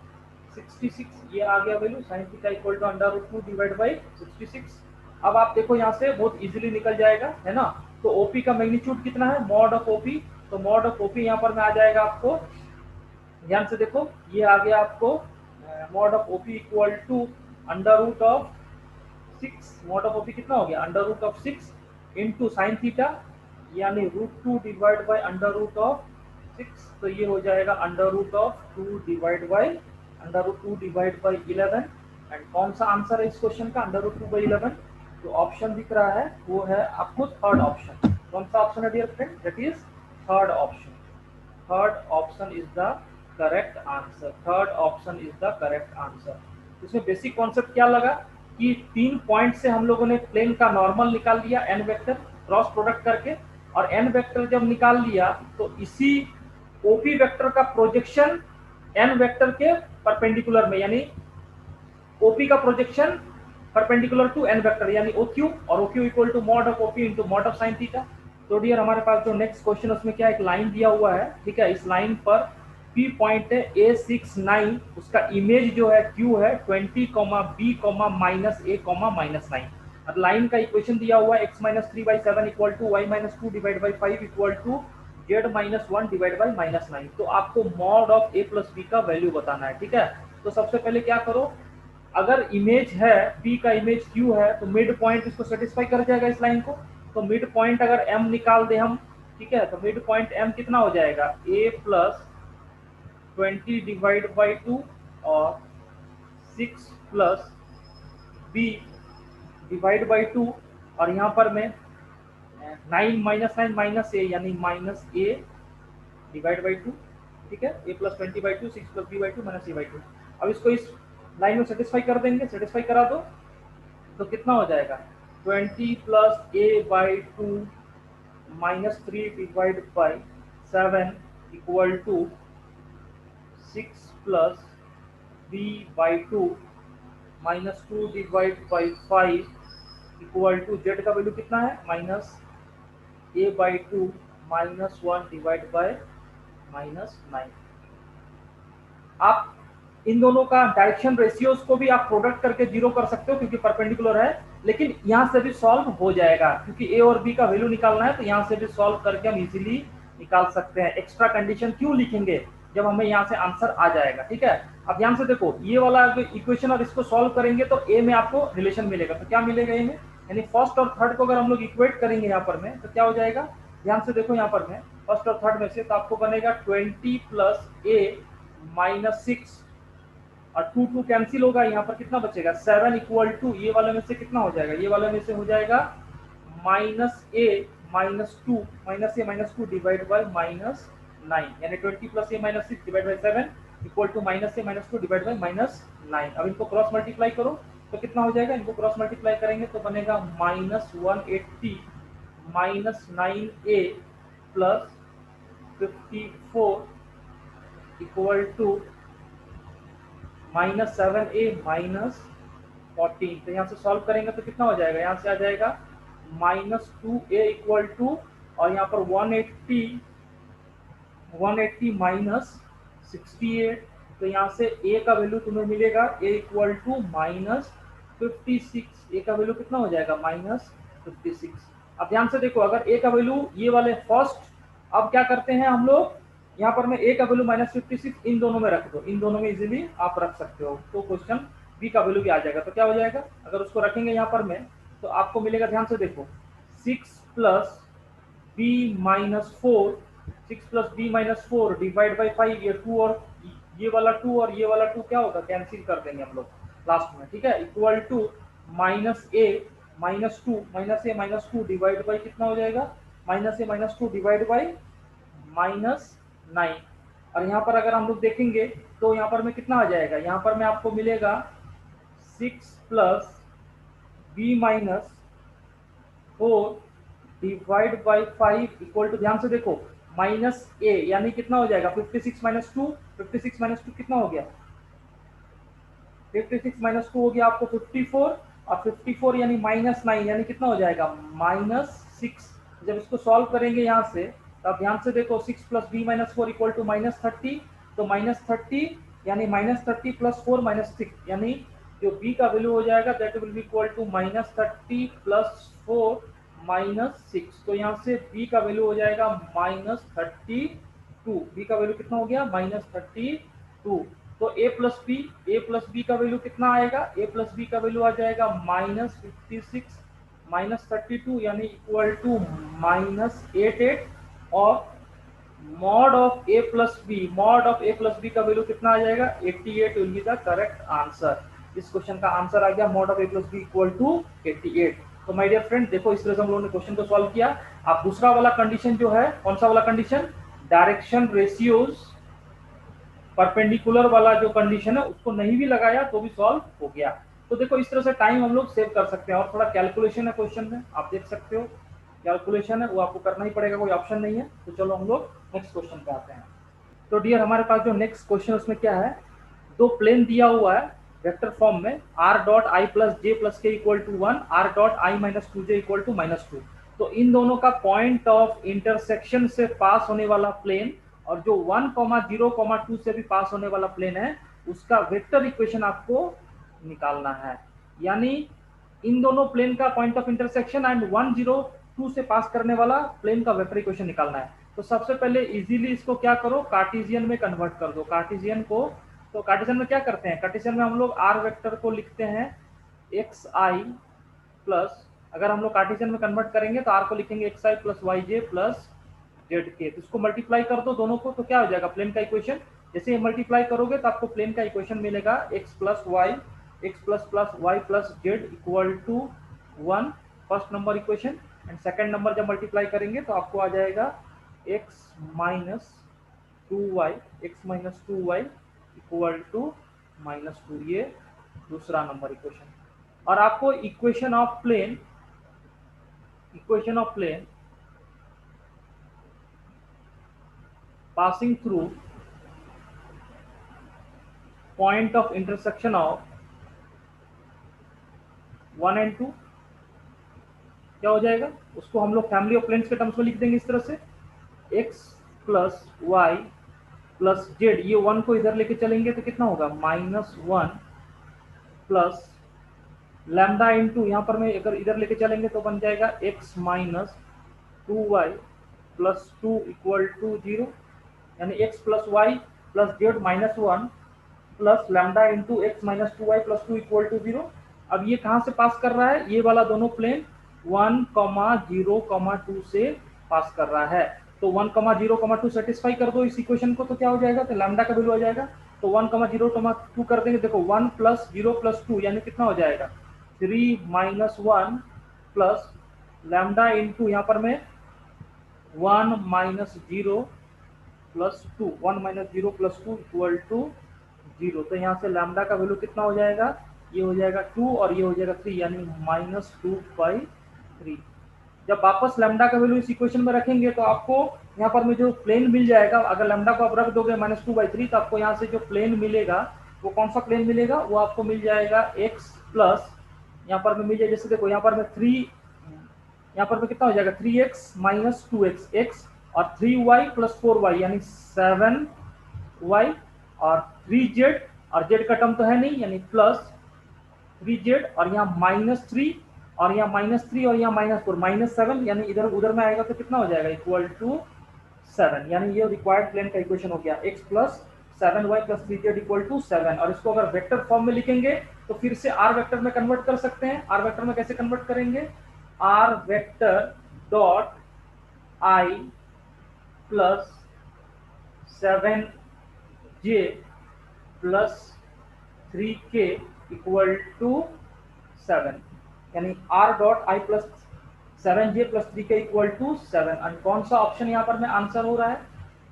66। ये आ गया value, sin theta equal to under root 2 divide by 66। अब आप देखो यहाँ से बहुत इजीली निकल जाएगा, है ना। तो OP का मैग्नीट्यूड कितना है, मॉड ऑफ OP, तो मॉड ऑफ OP यहाँ पर में आ जाएगा आपको, ध्यान से देखो, ये आ गया आपको mod of OP equal to under root of 6, mod of OP कितना हो गया, under root of 6 into sine theta यानी root 2 divide by under root of 6। तो ये हो जाएगा under root of 2 divide by 11। And कौन सा आंसर है इस क्वेश्चन का, अंडर रूट 2 बाई 11। जो ऑप्शन दिख रहा है वो है आपको थर्ड ऑप्शन। कौन सा ऑप्शन है dear friend, that is third option. Third option is the correct answer. Third option is the correct answer. इसमें बेसिक कॉन्सेप्ट क्या लगा कि 3 पॉइंट से हम लोगों ने प्लेन का नॉर्मल निकाल लिया एन वेक्टर क्रॉस प्रोडक्ट करके, और एन वेक्टर जब निकाल लिया तो इसी ओपी वेक्टर का प्रोजेक्शन एन वेक्टर के परपेंडिकुलर में, यानी ओपी का projection perpendicular to N vector यानी OQ, और OQ equal to mod of OP into mod of sine theta. तो डियर हमारे पास जो नेक्स्ट क्वेश्चन उसमें क्या, एक लाइन दिया हुआ है। ठीक है। इस लाइन पर P पॉइंट है A69, उसका इमेज जो है Q है 20, B, माइनस A, माइनस 9। और लाइन का इक्वेशन दिया हुआ है x minus 3/7 equal to y minus 2 divide by 5 equal to z minus 1 divide by minus 9। तो आपको mod of A plus B का वैल्यू बताना है। ठीक है। तो सबसे पहले क्या करो, अगर इमेज है P का इमेज Q है तो मिड पॉइंट इसको सेटिस्फाई कर जाएगा इस लाइन को। तो मिड पॉइंट अगर M निकाल दे हम, ठीक है, तो मिड पॉइंट M कितना हो जाएगा, A प्लस 20 डिवाइड बाई 2 और 6 प्लस B डिवाइड बाई 2, और यहाँ पर मैं 9 माइनस 9 माइनस A यानी माइनस A डिवाइड बाई 2। ठीक है। A plus 20 by 2, 6 plus B by 2 minus A by 2। अब इसको इस लाइन में सेटिस्फाई कर देंगे, सेटिस्फाई करा दो तो कितना हो जाएगा, 20 plus A by 2 minus 3 divide by 7 equal to 6 plus B by 2 minus 2 divide by 5 equal to Z का वैल्यू कितना है, minus A by 2 minus 1 divide by minus 9। आप इन दोनों का डायरेक्शन रेशियोज को भी आप प्रोडक्ट करके जीरो कर सकते हो क्योंकि परपेंडिकुलर है, लेकिन यहाँ से भी सॉल्व हो जाएगा क्योंकि A और B का वैल्यू निकालना है, तो यहाँ से भी सॉल्व करके हम इजीली निकाल सकते हैं। एक्स्ट्रा कंडीशन क्यों लिखेंगे जब हमें यहाँ से आंसर आ जाएगा। ठीक है। अब ध्यान से देखो, ये वाला इक्वेशन और इसको सॉल्व करेंगे तो A में आपको रिलेशन मिलेगा। तो क्या मिलेगा A में, यानी फर्स्ट और थर्ड को अगर हम लोग इक्वेट करेंगे यहाँ पर में तो क्या हो जाएगा, ध्यान से देखो यहाँ पर में फर्स्ट और थर्ड में से, तो आपको बनेगा 20 प्लस A माइनस 6 और 2 कैंसिल होगा, यहाँ पर कितना बचेगा 7 इक्वल टू, ये वाले में से कितना हो जाएगा, ये वाले में से हो जाएगा minus A minus 2 minus A minus 2 divide by minus 9, यानी 20 plus A minus 6 divide by 7 equal to minus A minus 2 divide by minus 9। अब इनको क्रॉस मल्टीप्लाई करो तो कितना हो जाएगा, इनको क्रॉस मल्टीप्लाई करेंगे तो बनेगा -180 -9a plus 54 equal to -7a -14। तो यहाँ से सॉल्व करेंगे तो कितना हो जाएगा, यहाँ से आ जाएगा -2a इक्वल टू, और यहाँ पर 180 -68। तो यहाँ से a का वैल्यू तुम्हें मिलेगा a इक्वल टू -56। a का वैल्यू कितना हो जाएगा, -56। अब ध्यान से देखो, अगर a का वैल्यू ये वाले फर्स्ट, अब क्या करते हैं हम लोग, यहाँ पर मैं a का वैल्यू -56 इन दोनों में रख दो, इन दोनों में इजीली आप रख सकते हो, तो क्वेश्चन b का वैल्यू भी आ जाएगा। तो क्या हो जाएगा, अगर उसको रखेंगे यहाँ पर में, तो आपको मिलेगा, ध्यान से देखो, 6 plus b -4, 6 plus B minus 4 divide by 5, ये 2 और ये वाला 2 और ये वाला 2 क्या होगा, कैंसिल कर देंगे हम लोग लास्ट में, ठीक है, equal to -a -2 divide by कितना हो जाएगा, -2 डिवाइड बाई -9। और यहाँ पर अगर हम लोग देखेंगे तो यहाँ पर में कितना आ जाएगा, यहाँ पर में आपको मिलेगा 6 plus B -4 divide by 5 equal to, ध्यान से देखो, -a, यानी कितना हो जाएगा, 56 -2, 56 -2 कितना हो गया, 56 -2 हो गया आपको 54, और 54 यानी -9 यानी कितना हो जाएगा, -6। जब इसको सॉल्व करेंगे यहाँ से, तब ध्यान से देखो, 6 प्लस बी -4 इक्वल टू -30, तो -30 यानी -30 प्लस 4 -6, यानी जो b का वैल्यू हो जाएगा that will be equal to -30 plus 4 -6। तो यहाँ से b का वैल्यू हो जाएगा -32। b का वैल्यू कितना हो गया, -32। तो a प्लस बी का वैल्यू कितना आएगा, a प्लस बी का वैल्यू आ जाएगा -56 -32 यानी इक्वल टू -88, और mod of a plus B का वैल्यू कितना आ जाएगा, 88 will be the correct answer. इस क्वेश्चन का आंसर आ गया mod of a plus B equal to 88। तो माय डियर फ्रेंड, देखो इस तरह से हम लोगों ने क्वेश्चन को सॉल्व किया। आप दूसरा वाला कंडीशन जो है, कौन सा वाला कंडीशन, डायरेक्शन रेशियोज परपेंडिकुलर वाला जो कंडीशन है, उसको नहीं भी लगाया तो भी सॉल्व हो गया। तो देखो इस तरह से टाइम हम लोग सेव कर सकते हैं। और थोड़ा कैलकुलेशन है क्वेश्चन में, आप देख सकते हो कैलकुलेशन है, वो आपको करना ही पड़ेगा, कोई ऑप्शन नहीं है। तो चलो हम लोग नेक्स्ट क्वेश्चन पे आते हैं। तो डियर, हमारे पास जो नेक्स्ट क्वेश्चन उसमें क्या है, दो प्लेन दिया हुआ है वेक्टर फॉर्म में, r dot I plus J plus K equal to 1, r dot I minus 2 J equal to -2। तो इन दोनों का पॉइंट ऑफ इंटरसेक्शन से पास होने वाला प्लेन, और जो 1, 0, 2 से भी पास होने वाला प्लेन है, उसका वेक्टर इक्वेशन आपको निकालना है। यानी इन दोनों प्लेन का पॉइंट ऑफ इंटरसेक्शन एंड 1, 0, 2 से पास करने वाला प्लेन का वेक्टर इक्वेशन निकालना है। तो सबसे पहले इजीली इसको क्या करो, कार्टेशियन में कन्वर्ट कर दो कार्टेशियन को। तो कार्टेशियन में क्या करते हैं, कार्टेशियन में हम लोग आर वेक्टर को लिखते हैं एक्स आई प्लस, अगर हम लोग कार्टेशियन में कन्वर्ट करेंगे तो आर को लिखेंगे एक्स आई प्लस वाई जे प्लस जेड के। तो इसको मल्टीप्लाई कर दो दोनों को, तो क्या हो जाएगा, प्लेन का इक्वेशन। जैसे मल्टीप्लाई करोगे तो आपको प्लेन का इक्वेशन मिलेगा x plus y plus z equal to 1, first number equation. And second number जब मल्टीप्लाई करेंगे तो आपको आ जाएगा x minus two y equal to -2, ये दूसरा नंबर इक्वेशन। और आपको equation of plane passing through point of intersection of 1 and 2 क्या हो जाएगा, उसको हम लोग फैमिली ऑफ प्लेन्स के टर्म्स में लिख देंगे इस तरह से, x plus y plus z, ये 1 को इधर लेके चलेंगे तो कितना होगा, -1 प्लस लैम्डा इंटू, यहाँ पर मैं अगर इधर लेके चलेंगे तो बन जाएगा x minus 2y plus 2 equal to 0, यानी x plus y plus z -1 plus lambda into x minus 2y plus 2 equal to 0। अब ये कहाँ से पास कर रहा है, ये वाला दोनों प्लेन 1, 0, 2 से पास कर रहा है। तो 1, 0, 2 सेटिस्फाई कर दो इस इक्वेशन को, तो क्या हो जाएगा, तो लैम्डा का वैल्यू आ जाएगा। तो 1, 0, 2 कर देंगे, देखो 1 प्लस 0 प्लस 2 यानी कितना हो जाएगा, 3 - 1 प्लस लैम्डा इंटू यहाँ पर में 1 - 0 प्लस 2, 1 - 0 प्लस 2 इक्वल टू 0। तो यहाँ से लैम्डा का वैल्यू कितना हो जाएगा, ये हो जाएगा 2 और ये हो जाएगा 3, यानी -2/3। जब वापस लैम्डा का वैल्यू इस इक्वेशन में रखेंगे तो आपको यहाँ पर में जो प्लेन मिल जाएगा, अगर लैम्डा को आप रख दोगे -2/3 तो आपको यहाँ से जो प्लेन मिलेगा वो कौन सा प्लेन मिलेगा, वो आपको मिल जाएगा x प्लस, यहाँ पर में मिल जाएगा, जैसे देखो यहाँ पर में 3, यहाँ पर में कितना हो जाएगा 3x माइनस 2x x और 3y प्लस 4y यानी 7y और 3z, और z का टर्म तो है नहीं यानी प्लस 3z, और यहाँ -3 और यहाँ -3 और यहाँ -4 -7, यानी इधर उधर में आएगा तो कितना हो जाएगा इक्वल टू 7, यानी ये रिक्वायर्ड प्लेन का इक्वेशन हो गया x plus 7y plus 3z equal to 7। और इसको अगर वेक्टर फॉर्म में लिखेंगे तो फिर से r वेक्टर में कन्वर्ट कर सकते हैं। r वेक्टर में कैसे कन्वर्ट करेंगे, r vector dot i plus 7j plus 3k equal to 7, यानी r dot i plus 7j plus 3k equal to 7। और कौन सा ऑप्शन यहाँ पर में आंसर हो रहा है,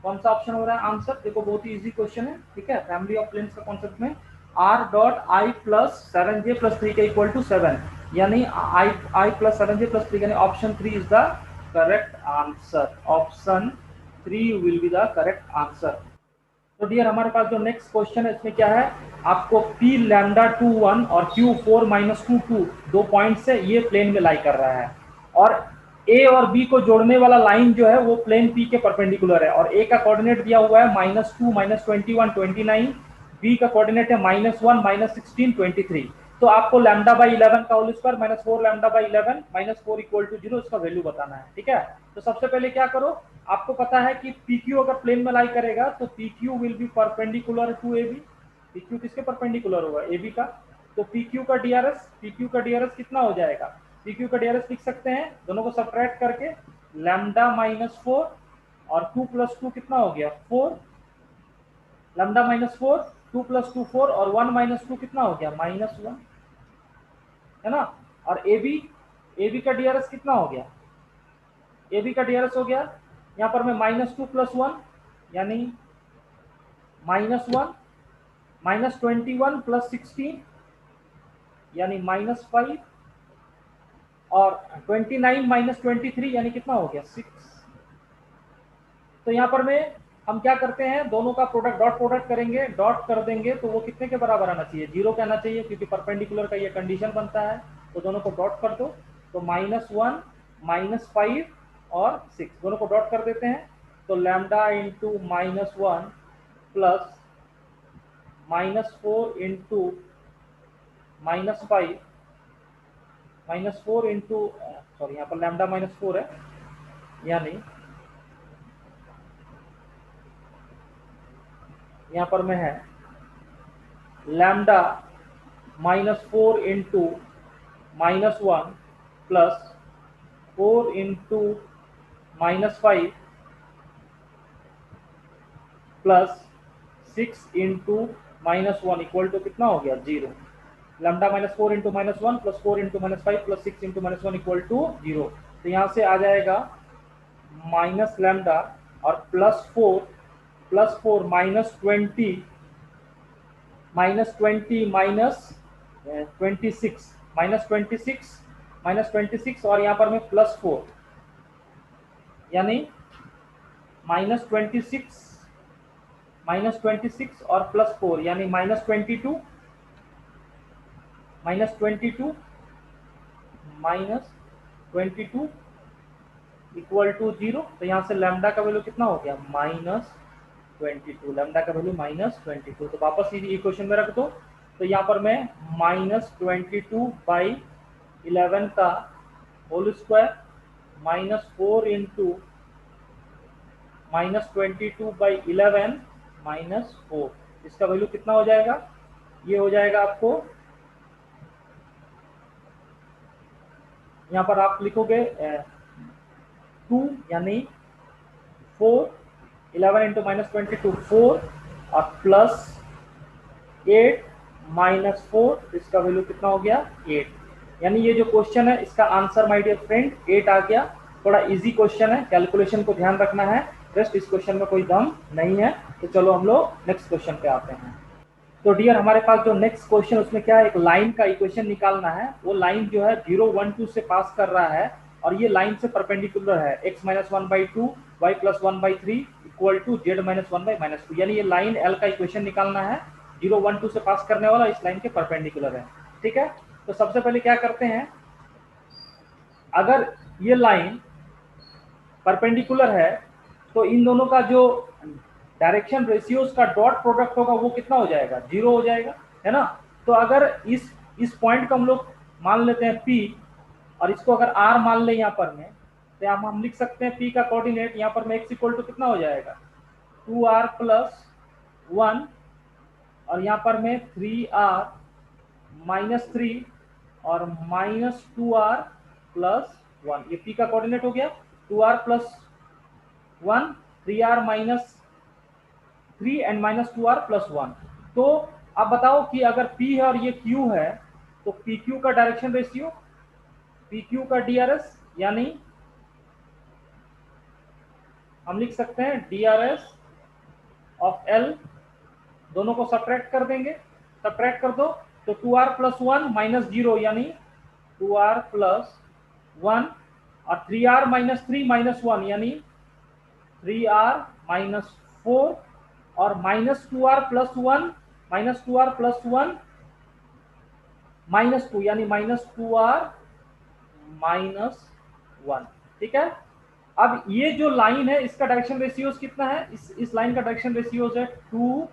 कौन सा ऑप्शन हो रहा है आंसर, देखो बहुत ही इजी क्वेश्चन है, ठीक है, फैमिली ऑफ प्लेन्स का कॉन्सेप्ट में r dot i plus 7j plus 3k equal to 7, यानी i प्लस 7j प्लस 3, यानी option 3 is the correct answer, option 3 will be the correct answer. तो डियर हमारे पास जो नेक्स्ट क्वेश्चन है इसमें क्या है, आपको p लैम्डा 21 और q 4 माइनस 2 दो पॉइंट से ये प्लेन में लाई कर रहा है, और a और b को जोड़ने वाला लाइन जो है वो प्लेन p के परपेंडिकुलर है, और a का कोऑर्डिनेट दिया हुआ है -2 -21 29, b का कोऑर्डिनेट है -1 -16 23। तो आपको लैम्डा बाई 11 का whole square minus 4 lambda by 11 -4 equal to 0 इसका वैल्यू बताना है, ठीक है। तो सबसे पहले क्या करो, आपको पता है कि PQ अगर प्लेन में लाई करेगा तो PQ will be perpendicular to AB। PQ किसके परपेंडिकुलर होगा, AB का। तो PQ का DRS कितना हो जाएगा, PQ का DRS लिख सकते हैं, दोनों को सब्ट्रैक्ट करके लैम्डा -4 और 2 प्लस 2 कितना हो गया 4, लैम्डा -4 2 प्लस 2 4 और 1 माइनस 2 कितना हो गया -1, है ना। और AB का DRS कितना हो गया, AB का DRS हो गया यहाँ पर मैं -2 प्लस 1 यानी -1 -21 प्लस 16 यानी -5 और 29 माइनस 23 यानी कितना हो गया 6। तो यहाँ पर में हम क्या करते हैं, दोनों का प्रोडक्ट डॉट प्रोडक्ट करेंगे, डॉट कर देंगे तो वो कितने के बराबर आना चाहिए, 0 के आना चाहिए, क्योंकि परपेंडिकुलर का ये कंडीशन बनता है। तो दोनों को डॉट कर दो, तो -1 -5 और 6 दोनों को डॉट कर देते हैं, तो lambda into -1 plus -4 into -5 -4 into sorry यहाँ पर लैम्डा -4 है, यानी यहाँ पर में है lambda -4 into -1 plus 4 into -5 plus 6 into -1 equal to कितना हो गया 0। Lambda -4 into -1 plus 4 into -5 plus 6 into -1 equal to 0। तो यहाँ से आ जाएगा माइनस लैम्डा और प्लस 4 माइनस 20 माइनस 26 और यहाँ पर में प्लस 4 यानी -26 और प्लस 4 यानी -22 इक्वल टू 0। तो यहाँ से लैम्डा का वैल्यू कितना हो गया -22, लैम्डा का वैल्यू -22। तो वापस इक्वेशन में रख दो, तो यहाँ पर मैं -22/11 का होल स्क्वायर -4 इंटू -22/11 -4 इसका वैल्यू कितना हो जाएगा, ये हो जाएगा आपको, यहाँ पर आप लिखोगे 2 यानी 4 11 इंटू -22 4 और प्लस 8 -4 इसका वैल्यू कितना हो गया 8। यानी ये जो क्वेश्चन है इसका आंसर माय डियर फ्रेंड 8 आ गया। थोड़ा इजी क्वेश्चन है, कैलकुलेशन को ध्यान रखना है, जस्ट इस क्वेश्चन में कोई दम नहीं है। तो चलो हम लोग नेक्स्ट क्वेश्चन पे आते हैं। तो डियर हमारे पास जो नेक्स्ट क्वेश्चन उसमें क्या है, एक लाइन का इक्वेशन निकालना है। वो लाइन जो है 0 1 2 से पास कर रहा है और ये लाइन से परपेंडिकुलर है, x minus one by two y plus one by three equal to z minus one by minus two, यानी ये लाइन एल का इक्वेशन निकालना है। 0 1 2 से पास करने वाला इस लाइन के परपेंडिकुलर है। ठीक है, तो सबसे पहले क्या करते हैं, अगर ये लाइन परपेंडिकुलर है तो इन दोनों का जो डायरेक्शन रेशियोज का डॉट प्रोडक्ट होगा वो कितना हो जाएगा, 0 हो जाएगा, है ना। तो अगर इस पॉइंट को हम लोग मान लेते हैं P और इसको अगर R मान ले यहाँ पर में, तो हम लिख सकते हैं P का कोऑर्डिनेट यहाँ पर में x इक्वल टू कितना हो जाएगा 2r प्लस 1 और यहाँ पर में 3r माइनस 3 और माइनस 2r प्लस 1। ये P का कोऑर्डिनेट हो गया 2r plus 1 3r minus 3 and minus 2r plus 1। तो अब बताओ कि अगर P है और ये Q है तो PQ का डायरेक्शन रेशियो, PQ का DRS, यानी हम लिख सकते हैं DRS ऑफ L, दोनों को सब्ट्रैक्ट कर देंगे, सब्ट्रैक्ट कर दो तो 2r प्लस 1 माइनस 0 यानी 2r प्लस 1 और 3r माइनस 3 माइनस 1 यानी 3r माइनस 4 और minus 2r plus 1 minus 2r plus 1 minus 2 यानी माइनस 2r माइनस 1। ठीक है, अब ये जो लाइन है इसका डायरेक्शन रेशियोज कितना है, इस लाइन का डायरेक्शन रेशियोज है 2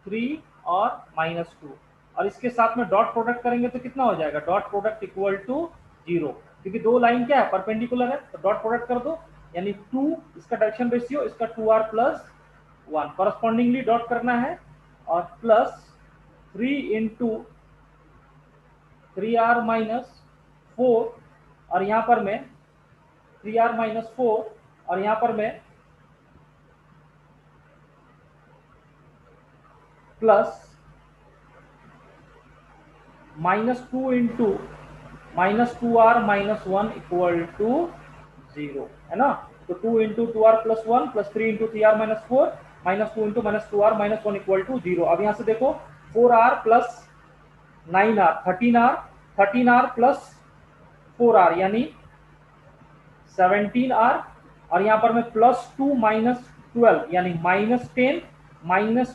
3 और माइनस 2 और इसके साथ में डॉट प्रोडक्ट करेंगे तो कितना हो जाएगा, डॉट प्रोडक्ट इक्वल टू 0, क्योंकि दो लाइन क्या है परपेंडिकुलर है, तो डॉट प्रोडक्ट कर दो यानी 2 इसका डायरेक्शन रेशियो, इसका 2r प्लस 1 कॉरस्पॉन्डिंगली डॉट करना है और प्लस 3 इंटू 3r माइनस 4 और यहाँ पर मैं 3r माइनस 4 और यहाँ पर मैं plus minus 2 into minus 2r minus 1 equal to 0, है ना। तो 2 into 2r plus 1 plus 3 into 3r minus 4 minus 2 into minus 2r minus 1 equal to 0। अब यहाँ से देखो 4r plus 9r 13r, 13r plus 4r यानी 17r और यहाँ पर मैं प्लस 2 माइनस 12 यानी माइनस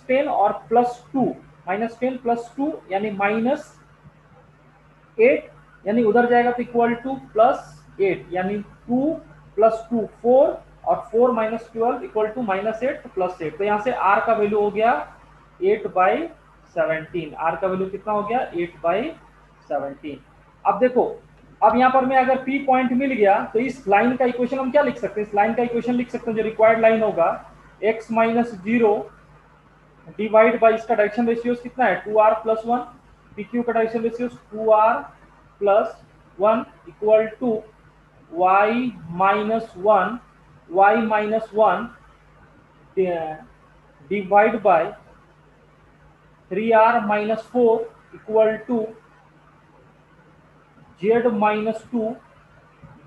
10 और प्लस 2 माइनस 10 प्लस 2 यानी माइनस 8 यानी उधर जाएगा तो इक्वल टू प्लस 8 यानी 2 प्लस 2 4 और 4 minus 12 equal to minus 8 plus 8। तो यहाँ से r का वैल्यू हो गया 8/17। r का वैल्यू कितना हो गया 8/17। अब देखो, अब यहाँ पर मैं अगर P पॉइंट मिल गया तो इस लाइन का इक्वेशन हम क्या लिख सकते हैं, इस लाइन का इक्वेशन लिख सकते हैं जो रिक्वायर्ड लाइन होगा x माइनस 0 डिवाइड बाई इसका डायरेक्शन रेशियो कितना है 2r प्लस 1, PQ का direction ratio 2r plus 1 equal to y minus 1 divide by 3r minus 4 equal to z minus 2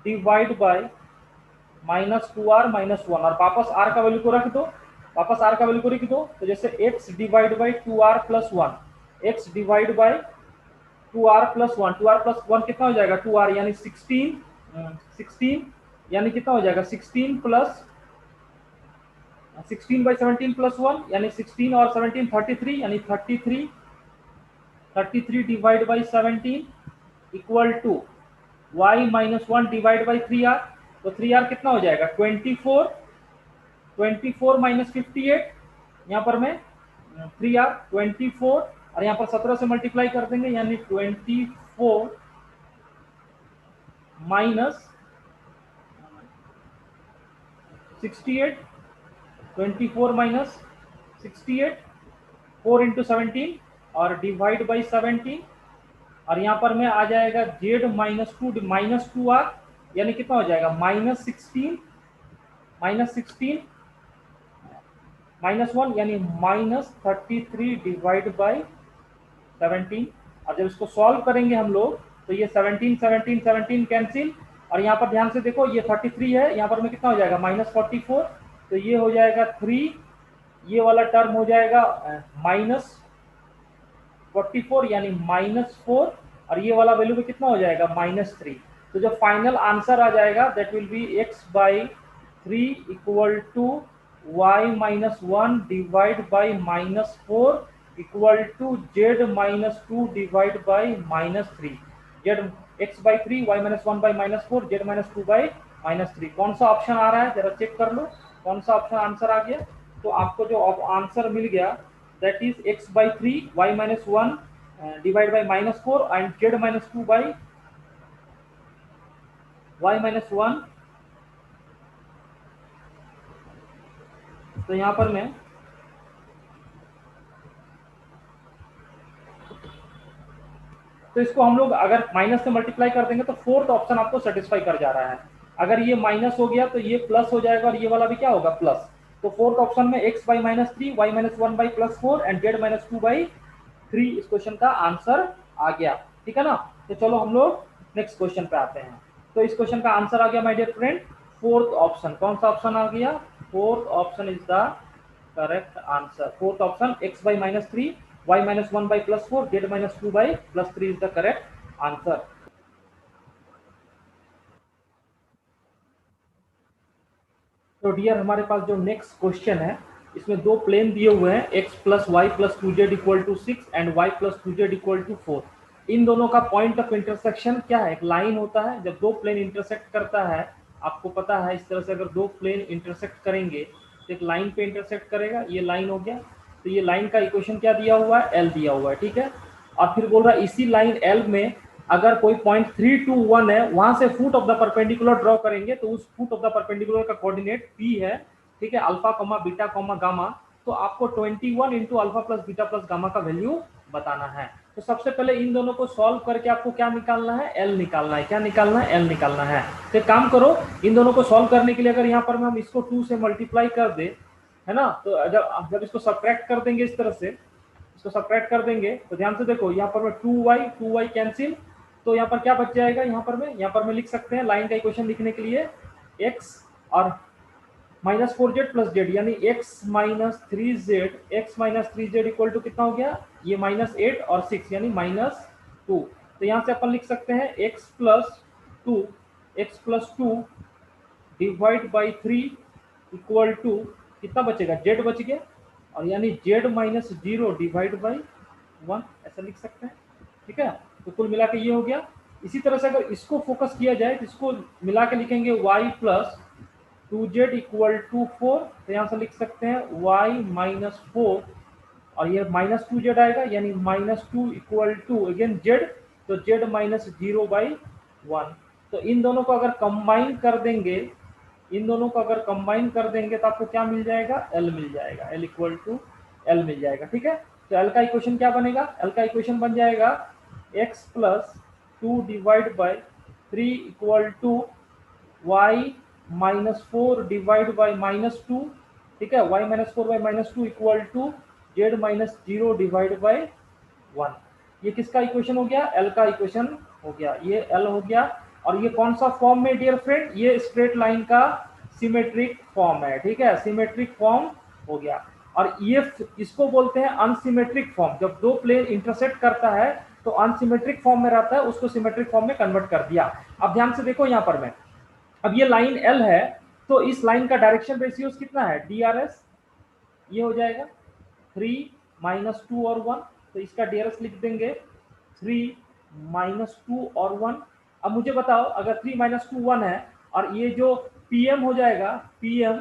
divide by minus 2r minus 1 और वापस r का वैल्यू को रख दो, वापस r का वैल्यू को लिख दो। तो जैसे x divide by 2r plus 1, x divide by 2r plus 1, 2r plus 1 कितना हो जाएगा 2r यानी 16 यानी कितना हो जाएगा 16 प्लस 16/17 प्लस 1 यानी 16 और 17 33 यानी 33 divide by 17 equal to y minus 1 divide by 3r। तो 3r कितना हो जाएगा 24 माइनस 58 यहाँ पर मैं 3r 24 और यहाँ पर 17 से मल्टीप्लाई कर देंगे यानी 24 माइनस 68, 24 माइनस 68 4 इंटू 17 और डिवाइड बाई 17 और यहाँ पर में आ जाएगा z माइनस 2r यानी कितना हो जाएगा -16 माइनस 1 यानी -33 डिवाइड बाई 17। और जब इसको सॉल्व करेंगे हम लोग तो ये 17 कैंसिल और यहाँ पर ध्यान से देखो ये 33 है, यहाँ पर में कितना हो जाएगा -44, तो ये हो जाएगा 3, ये वाला टर्म हो जाएगा 44 यानी -4, और ये वाला वैल्यू भी कितना हो जाएगा -3। तो जो फाइनल आंसर आ जाएगा that will be x/3 equal to y-1 divide by -4 equal to z-2 divide by -3। z x/3 y-1 by -4 z-2 by -3। कौन सा ऑप्शन आ रहा है जरा चेक कर लो, कौन सा ऑप्शन आंसर आ गया। तो आपको जो आंसर मिल गया that is x/3 y-1 divide by -4 and z-2 by y-1। तो यहां पर मैं तो इसको हम लोग अगर माइनस से मल्टीप्लाई कर देंगे तो फोर्थ ऑप्शन आपको सेटिस्फाई कर जा रहा है। अगर ये माइनस हो गया तो ये प्लस हो जाएगा और ये वाला भी क्या होगा प्लस। तो फोर्थ ऑप्शन में x/-3 y-1 by +4 and z-2 by 3 इस क्वेश्चन का आंसर आ गया। ठीक है ना। तो चलो हम लोग नेक्स्ट क्वेश्चन पे आते हैं। तो इस क्वेश्चन का आंसर आ गया my dear friend fourth option. कौन सा ऑप्शन आ गया, fourth option is the correct answer. Fourth option x/-3 y-1 by +4 z-2 by +3 is the correct answer. तो डियर हमारे पास जो नेक्स्ट क्वेश्चन है इसमें दो प्लेन दिए हुए हैं x + y + 2z = 6 and y + 2z = 4। इन दोनों का पॉइंट ऑफ इंटरसेक्शन क्या है, एक लाइन होता है जब दो प्लेन इंटरसेक्ट करता है। आपको पता है इस तरह से अगर दो प्लेन इंटरसेक्ट करेंगे तो एक लाइन पे इंटरसेक्ट करेगा, ये लाइन हो गया। तो ये लाइन का इक्वेशन क्या दिया हुआ है, एल दिया हुआ है। ठीक है। और फिर बोल रहा है इसी लाइन एल में अगर कोई पॉइंट 3 2 1 है वहां से foot of the perpendicular draw करेंगे तो उस फुट ऑफ द परपेंडिकुलर का कोऑर्डिनेट p है। ठीक है, alpha comma beta comma gamma. तो आपको 21 into alpha plus beta plus gamma का वैल्यू बताना है। तो सबसे पहले इन दोनों को सॉल्व करके आपको क्या निकालना है, एल निकालना है। क्या निकालना है, एल निकालना है। तो एक काम करो, इन दोनों को सॉल्व करने के लिए अगर यहाँ पर हम इसको 2 से मल्टीप्लाई कर दे, है ना, तो जब इसको सब्ट्रैक्ट कर देंगे इस तरह से, इसको सब्ट्रैक्ट कर देंगे तो ध्यान से देखो यहाँ पर 2y कैंसिल। तो यहाँ पर क्या बच जाएगा, यहाँ पर मैं लिख सकते हैं लाइन का इक्वेशन लिखने के लिए x और -4z + z यानी x-3z इक्वल टू कितना हो गया, ये -8 और 6 यानी -2। तो यहाँ से अपन लिख सकते हैं x+2 divide by 3 equal to कितना बचेगा, z बच गया, और यानी z-0 डिवाइड बाई 1 ऐसा लिख सकते हैं। ठीक है। तो कुल मिला के ये हो गया। इसी तरह से अगर इसको फोकस किया जाए तो इसको मिला के लिखेंगे y+2z इक्वल टू 4। तो यहाँ से लिख सकते हैं y-4 और ये -2z आएगा यानी -2 इक्वल टू अगेन z, तो z-0 बाई 1। तो इन दोनों को अगर कंबाइन कर देंगे, इन दोनों को अगर कंबाइन कर देंगे तो आपको क्या मिल जाएगा, L मिल जाएगा, L इक्वल टू L मिल जाएगा। ठीक है। तो L का इक्वेशन क्या बनेगा, L का इक्वेशन बन जाएगा x+2 divide by 3 equal to y-4 divide by -2। ठीक है, y-4 by -2 equal to z-0 divide by 1। ये किसका इक्वेशन हो गया, L का इक्वेशन हो गया, ये L हो गया। और ये कौन सा फॉर्म में डियर फ्रेंड, ये स्ट्रेट लाइन का सिमेट्रिक फॉर्म है। ठीक है, सिमेट्रिक फॉर्म हो गया। और ये इसको बोलते हैं अनसिमेट्रिक फॉर्म। जब दो प्लेन इंटरसेक्ट करता है तो अनसिमेट्रिक फॉर्म में रहता है, उसको सिमेट्रिक फॉर्म में कन्वर्ट कर दिया। अब ध्यान से देखो यहाँ पर मैं, अब ये लाइन L है तो इस लाइन का डायरेक्शन रेशियो कितना है, DRS। ये हो जाएगा 3 -2 और 1। तो इसका DRS लिख देंगे 3 -2 और 1। अब मुझे बताओ अगर 3 -2 1 है और ये जो PM हो जाएगा, PM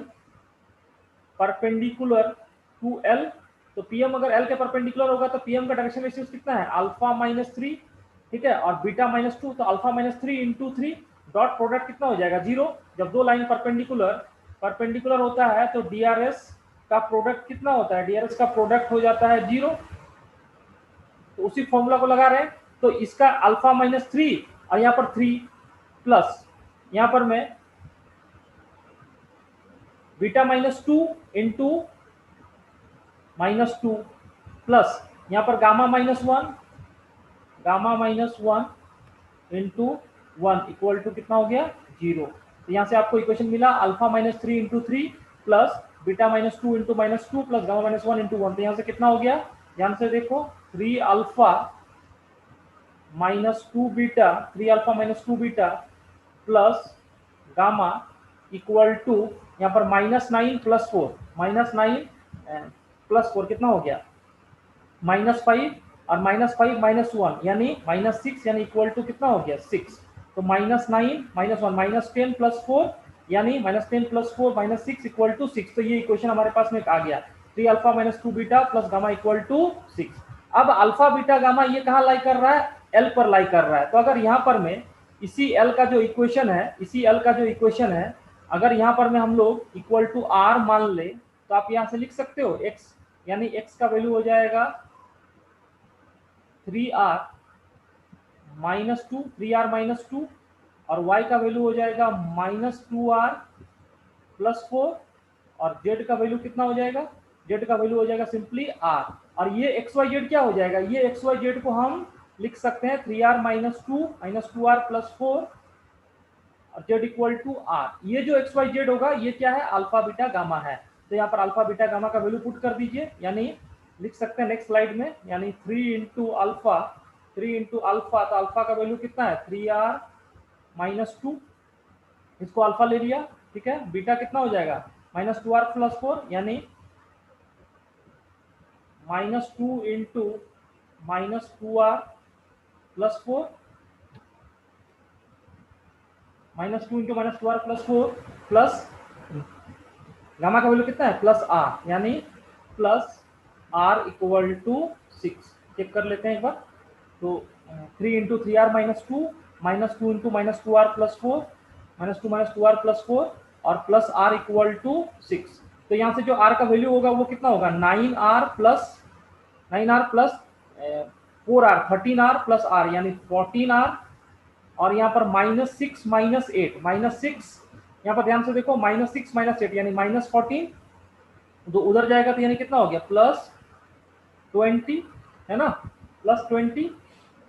परपेंडिकुलर टू L। तो PM अगर L के परपेंडिकुलर होगा तो PM का डायरेक्शन रेशियो कितना है, α-3। ठीक है, और बीटा -2 तो α-3 इंटू 3 डॉट प्रोडक्ट कितना हो जाएगा, 0। जब दो लाइन परपेंडिकुलर होता है तो DRS का प्रोडक्ट कितना होता है, DRS का प्रोडक्ट हो जाता है 0। तो उसी फॉर्मूला को लगा रहे हैं। तो इसका α-3 और यहाँ पर 3 प्लस यहाँ पर मैं बीटा -2 इंटू -2 प्लस यहाँ पर गामा -1 इंटू 1 इक्वल टू कितना हो गया, 0। तो यहाँ से आपको इक्वेशन मिला α-3 into 3 plus beta -2 into -2 plus gamma -1 into 1। तो यहाँ से कितना हो गया ध्यान से देखो, 3 alpha minus 2 beta, 3 alpha minus 2 beta plus gamma equal to, यहाँ पर -9 प्लस 4, -9 प्लस 4 कितना हो गया, -5, और -5 -1 यानी -6, यानी इक्वल टू कितना हो गया 6। तो -9 -1 -10 प्लस 4 यानी -10 प्लस 4 -6 इक्वल टू 6। तो ये इक्वेशन हमारे पास में आ गया, 3 alpha minus 2 beta plus gamma equal to 6। अब अल्फा बीटा गामा ये कहाँ लाई कर रहा है, एल पर लाई कर रहा है। तो अगर यहाँ पर मैं इसी एल का जो इक्वेशन है, इसी एल का जो इक्वेशन है, अगर यहाँ पर में हम लोग इक्वल टू आर मान ले, तो आप यहाँ से लिख सकते हो एक्स, यानी एक्स का वैल्यू हो जाएगा 3r माइनस 2, 3r माइनस 2, और y का वैल्यू हो जाएगा -2r प्लस 4, और z का वैल्यू कितना हो जाएगा, z का वैल्यू हो जाएगा सिंपली r। और ये एक्स वाई जेड क्या हो जाएगा, ये एक्स वाई जेड को हम लिख सकते हैं 3r माइनस 2r प्लस 4 और z इक्वल टू r। ये जो एक्स वाई जेड होगा ये क्या है, अल्फा बीटा गामा है। तो यहाँ पर अल्फा बीटा गामा का वैल्यू पुट कर दीजिए, यानी लिख सकते हैं नेक्स्ट स्लाइड में, यानी 3 इंटू अल्फा, 3 इंटू अल्फा, तो अल्फा का वैल्यू कितना है 3r माइनस 2, इसको अल्फा ले लिया, ठीक है। बीटा कितना हो जाएगा -2r प्लस 4, यानी -2 into -2r plus 4, -2 into -2r plus 4 plus gamma का वैल्यू कितना है +r, यानी plus r equal to 6। Check कर लेते हैं एक बार। तो 3 into 3r minus 2, -2 into -2r plus 4, -2r plus 4, और प्लस r इक्वल टू 6। तो यहाँ से जो r का वैल्यू होगा वो कितना होगा 9r plus 4r, 13r plus r, यानी 14r, और यहाँ पर -6 -8, यहाँ पर ध्यान से देखो -6 -8 यानी -14, तो उधर जाएगा तो यानी कितना हो गया +20, है ना, +20।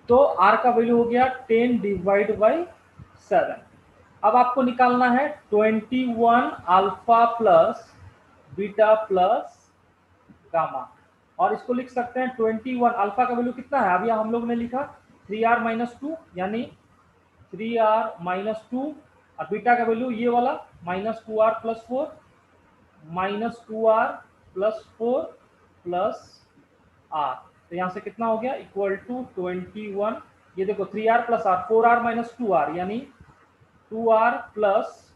तो r का वैल्यू हो गया 10 डिवाइड बाई 7। अब आपको निकालना है 21 alpha plus beta plus gamma, और इसको लिख सकते हैं 21 अल्फा का वैल्यू कितना है, अभी हम लोग ने लिखा 3r माइनस 2, यानी 3r माइनस 2, और बीटा का वैल्यू ये वाला -2r plus 4, -2r plus 4 plus r। तो यहाँ से कितना हो गया इक्वल टू 21, ये देखो 3r plus r, 4r minus 2r, यानी 2r प्लस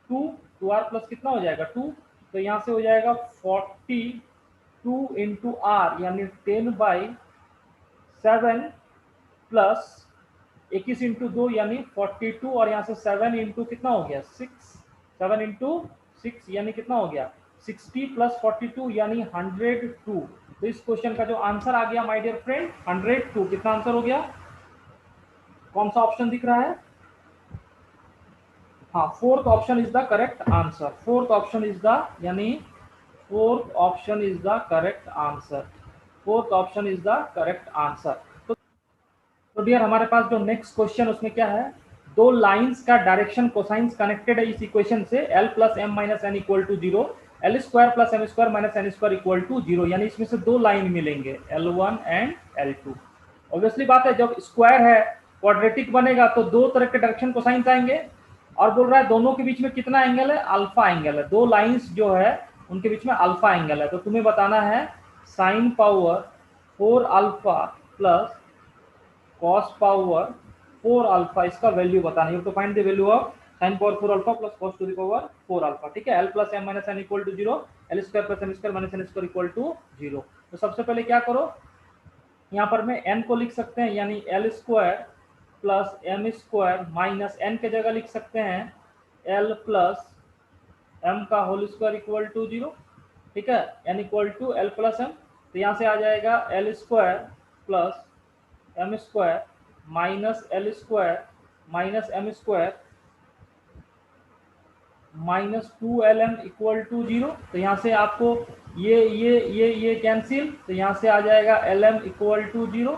2, 2r प्लस कितना हो जाएगा 2, तो यहाँ से हो जाएगा 42 इंटू r, यानी 10/7 प्लस 21 इंटू 2 यानी 42, और यहाँ से 7 इंटू कितना हो गया 6, 7 इंटू 6 यानी कितना हो गया 60 प्लस 42 यानी 102। तो इस क्वेश्चन का जो आंसर आ गया माय डियर फ्रेंड 102। कितना आंसर हो गया, कौन सा ऑप्शन दिख रहा है, हाँ, fourth option is the correct answer, fourth option is the, यानी fourth option is the correct answer, fourth option is the correct answer. तो डियर हमारे पास जो नेक्स्ट क्वेश्चन उसमें क्या है, दो लाइंस का डायरेक्शन कोसाइंस कनेक्टेड है इस इक्वेशन से, l plus M minus N equal to 0, L square plus M square minus N square equal to 0, यानी इसमें से दो लाइन मिलेंगे L1 एंड L2। ऑब्वियसली बात है जब स्क्वायर है क्वाड्रेटिक बनेगा तो दो तरह के डायरेक्शन कोसाइंस आएंगे, और बोल रहा है दोनों के बीच में कितना एंगल है, अल्फा एंगल है, दो लाइंस जो है उनके बीच में अल्फा एंगल है। तो तुम्हें बताना है sine power 4 alpha plus cos power 4 alpha, इसका वैल्यू बताना है। तो find the value of sin power 4 alpha plus cos to the power 4 alpha, ठीक है। l plus M minus N equal to 0, L square plus M square minus N square equal to 0। तो सबसे पहले क्या करो, यहाँ पर मैं n को लिख सकते हैं, यानी L square plus M square minus n के जगह लिख सकते हैं l प्लस m का होल स्क्वायर इक्वल टू 0, ठीक है, n equal to l plus m। तो यहाँ से आ जाएगा l square plus M square minus L square minus M square minus 2lm equal to 0। तो यहाँ से आपको ये कैंसिल, तो यहाँ से आ जाएगा lm इक्वल टू 0,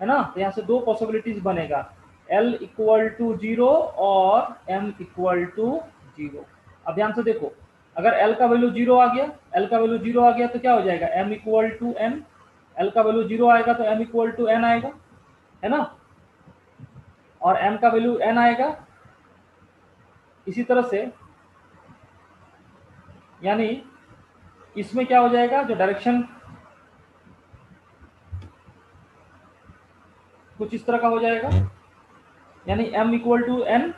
है ना। तो यहाँ से दो पॉसिबिलिटीज बनेगा, l इक्वल टू 0 और m इक्वल टू 0। अब ध्यान से देखो, अगर l का वैल्यू 0 आ गया, l का वैल्यू 0 आ गया तो क्या हो जाएगा m equal to n, L का वैल्यू 0 आएगा तो m इक्वल टू n आएगा, है ना, और m का वैल्यू n आएगा। इसी तरह से यानी इसमें क्या हो जाएगा, जो डायरेक्शन कुछ इस तरह का हो जाएगा, यानी m इक्वल टू n,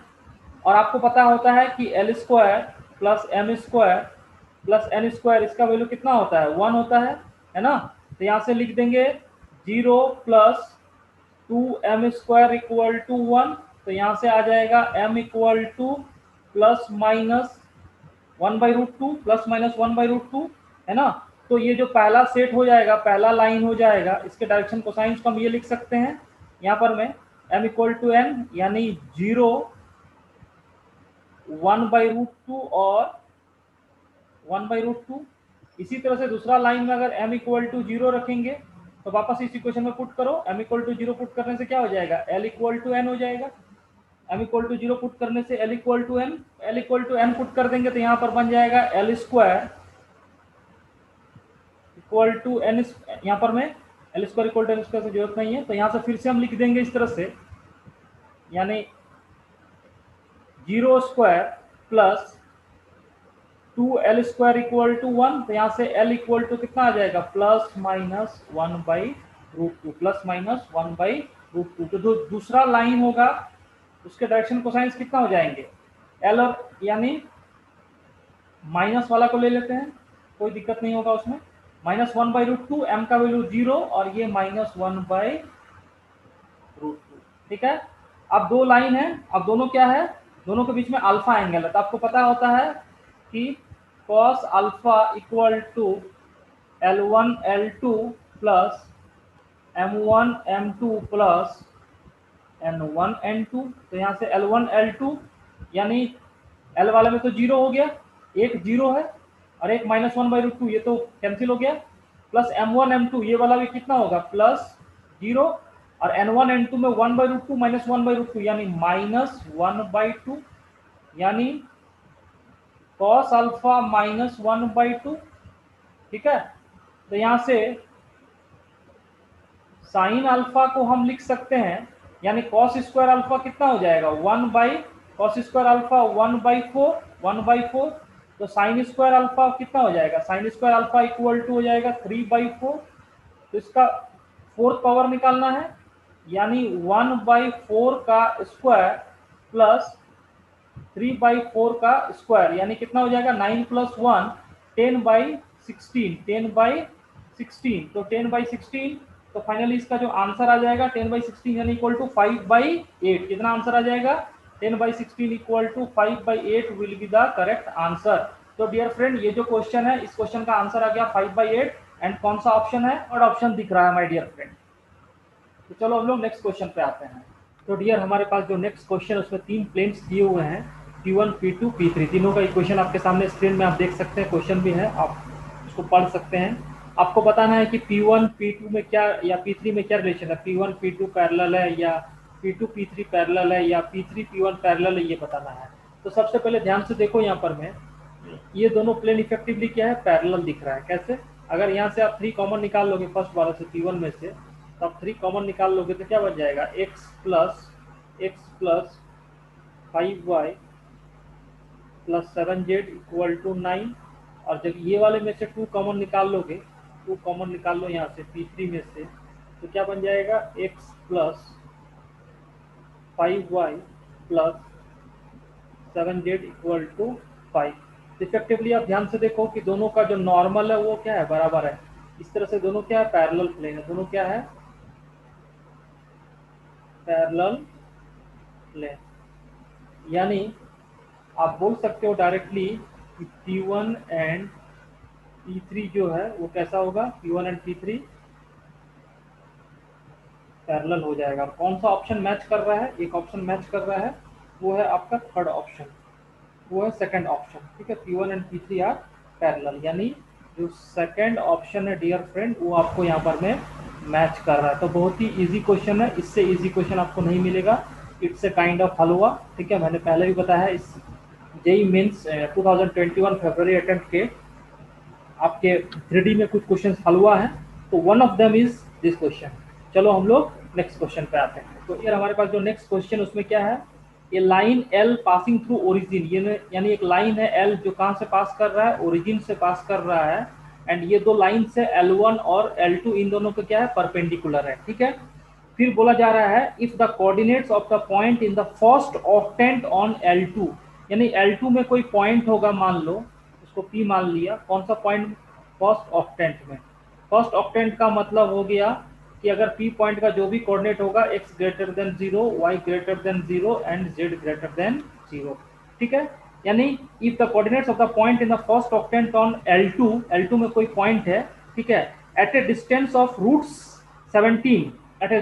और आपको पता होता है कि l square plus m square plus n square इसका वैल्यू कितना होता है, 1 होता है ना। तो यहाँ से लिख देंगे 0 plus 2m square equal to 1, तो यहाँ से आ जाएगा m equal to plus minus 1/√2 plus minus 1/√2, है ना। तो ये जो पहला सेट हो जाएगा, पहला लाइन हो जाएगा, इसके डायरेक्शन कोसाइंस को हम ये लिख सकते हैं यहाँ पर मैं m इक्वल टू n, यानी 0 1/√2 और 1/√2। इसी तरह से दूसरा लाइन में अगर m इक्वल टू 0 रखेंगे तो वापस इस इक्वेशन में पुट करो, m इक्वल टू 0 पुट करने से क्या हो जाएगा, l इक्वल टू n हो जाएगा। m इक्वल टू 0 पुट करने से l equal to n, l equal to n put कर देंगे तो यहाँ पर बन जाएगा l square equal to n, यहाँ पर मैं l square equal to n square से जरूरत नहीं है, तो यहाँ से फिर से हम लिख देंगे इस तरह से, यानी 0 square plus 2l square equal to 1, तो यहाँ से l इक्वल टू कितना आ जाएगा, प्लस माइनस 1/√2, प्लस माइनस 1/√2। तो जो दूसरा लाइन होगा उसके डायरेक्शन कोसाइंस कितना हो जाएंगे, l, और यानी माइनस वाला को ले लेते हैं, कोई दिक्कत नहीं होगा उसमें, माइनस 1/√2, m का वैल्यू 0 और ये माइनस 1/√2, ठीक है। अब दो लाइन है, अब दोनों क्या है, दोनों के बीच में अल्फा एंगल है, तो आपको पता होता है कि cos alpha equal to L1 L2 plus M1 M2 plus N1 N2। तो यहाँ से L1 L2 यानी L वाले में तो 0 हो गया, एक 0 है और एक माइनस 1/√2, ये तो कैंसिल हो गया, प्लस M1 M2 ये वाला भी कितना होगा, प्लस 0, और N1 N2 में 1/√2 माइनस 1/√2 यानी माइनस 1/2, यानी cos अल्फा माइनस 1/2, ठीक है। तो यहाँ से साइन अल्फा को हम लिख सकते हैं, यानी cos स्क्वायर अल्फा कितना हो जाएगा, 1/cos स्क्वायर अल्फा 1/4, तो साइन स्क्वायर अल्फा कितना हो जाएगा, sine square alpha equal to हो जाएगा 3/4। तो इसका फोर्थ पावर निकालना है, यानी 1/4 का स्क्वायर प्लस 3/4 का स्क्वायर, यानी कितना हो जाएगा, 9 + 1 10/16, 10/16, तो 10/16, तो फाइनली इसका जो आंसर आ जाएगा 10/16 यानी इक्वल टू 5/8। कितना आंसर आ जाएगा, 10/16 equal to 5/8 will be the correct answer. तो डियर फ्रेंड, ये जो क्वेश्चन है, इस क्वेश्चन का आंसर आ गया 5/8, एंड कौन सा ऑप्शन है, थर्ड ऑप्शन दिख रहा है माय डियर फ्रेंड। तो चलो हम लोग नेक्स्ट क्वेश्चन पे आते हैं। तो डियर हमारे पास जो नेक्स्ट क्वेश्चन है उसमें 3 प्लेन्स दिए हुए हैं, P1 P2 P3, तीनों का इक्वेशन आपके सामने स्क्रीन में आप देख सकते हैं, क्वेश्चन भी है, आप उसको पढ़ सकते हैं। आपको बताना है कि P1 P2 में क्या या P3 में क्या रिलेशन है, P1 P2 पैरेलल है या P2 P3 पैरेलल है या P3 P1 पैरेलल है, ये बताना है। तो सबसे पहले ध्यान से देखो, यहाँ पर मैं ये दोनों प्लेन इफेक्टिवली क्या है, पैरेलल दिख रहा है। कैसे, अगर यहाँ से आप 3 कॉमन निकाल लोगे फर्स्ट वाले से P1 में से, तो आप 3 कॉमन निकाल लोगे तो क्या बन जाएगा, x plus 5y plus 7z equal to 9, और जब ये वाले में से 2 कॉमन निकाल लोगे, 2 कॉमन निकाल लो यहाँ से P3 में से, तो क्या बन जाएगा, x plus 5y plus 7z equal to 5। Effectively आप ध्यान से देखो कि दोनों का जो नॉर्मल है वो क्या है, बराबर है। इस तरह से दोनों क्या है, पैरेलल प्लेन है, दोनों क्या है, पैरेलल प्लेन। यानी आप बोल सकते हो डायरेक्टली कि P1 एंड P3 जो है वो कैसा होगा, P1 एंड P3 पैरेलल हो जाएगा। कौन सा ऑप्शन मैच कर रहा है, एक ऑप्शन मैच कर रहा है, वो है आपका थर्ड ऑप्शन, वो है सेकंड ऑप्शन, ठीक है। P1 and P3 are parallel, यानी जो सेकंड ऑप्शन है डियर फ्रेंड, वो आपको यहाँ पर में मैच कर रहा है। तो बहुत ही इजी क्वेश्चन है, इससे इजी क्वेश्चन आपको नहीं मिलेगा, इट्स ए काइंड ऑफ हलवा, ठीक है। मैंने पहले भी बताया है, इस जेई मेंस 2021 फरवरी अटेम्प्ट के आपके 3D में कुछ क्वेश्चन हलवा है, तो one of them is this question. चलो हम लोग नेक्स्ट क्वेश्चन पे आते हैं। तो यार हमारे पास जो नेक्स्ट क्वेश्चन उसमें क्या है, ये line L passing through origin, ये यानी एक लाइन है एल जो कहाँ से पास कर रहा है, ओरिजिन से पास कर रहा है। एंड ये दो लाइन से L1 और L2 इन दोनों का क्या है, परपेंडिकुलर है, ठीक है। फिर बोला जा रहा है if the coordinates of the point in the first octant on L2, यानी L2 में कोई पॉइंट होगा, मान लो उसको P मान लिया, कौन सा पॉइंट, फर्स्ट ऑक्टेंट में। फर्स्ट ऑक्टेंट का मतलब हो गया कि अगर P पॉइंट का जो भी कोऑर्डिनेट होगा x greater than 0, y greater than 0 and z greater than 0, ठीक है। यानी if the coordinates of the point in the first octant on L2 में कोई पॉइंट है, ठीक है, at a distance of roots 17, at a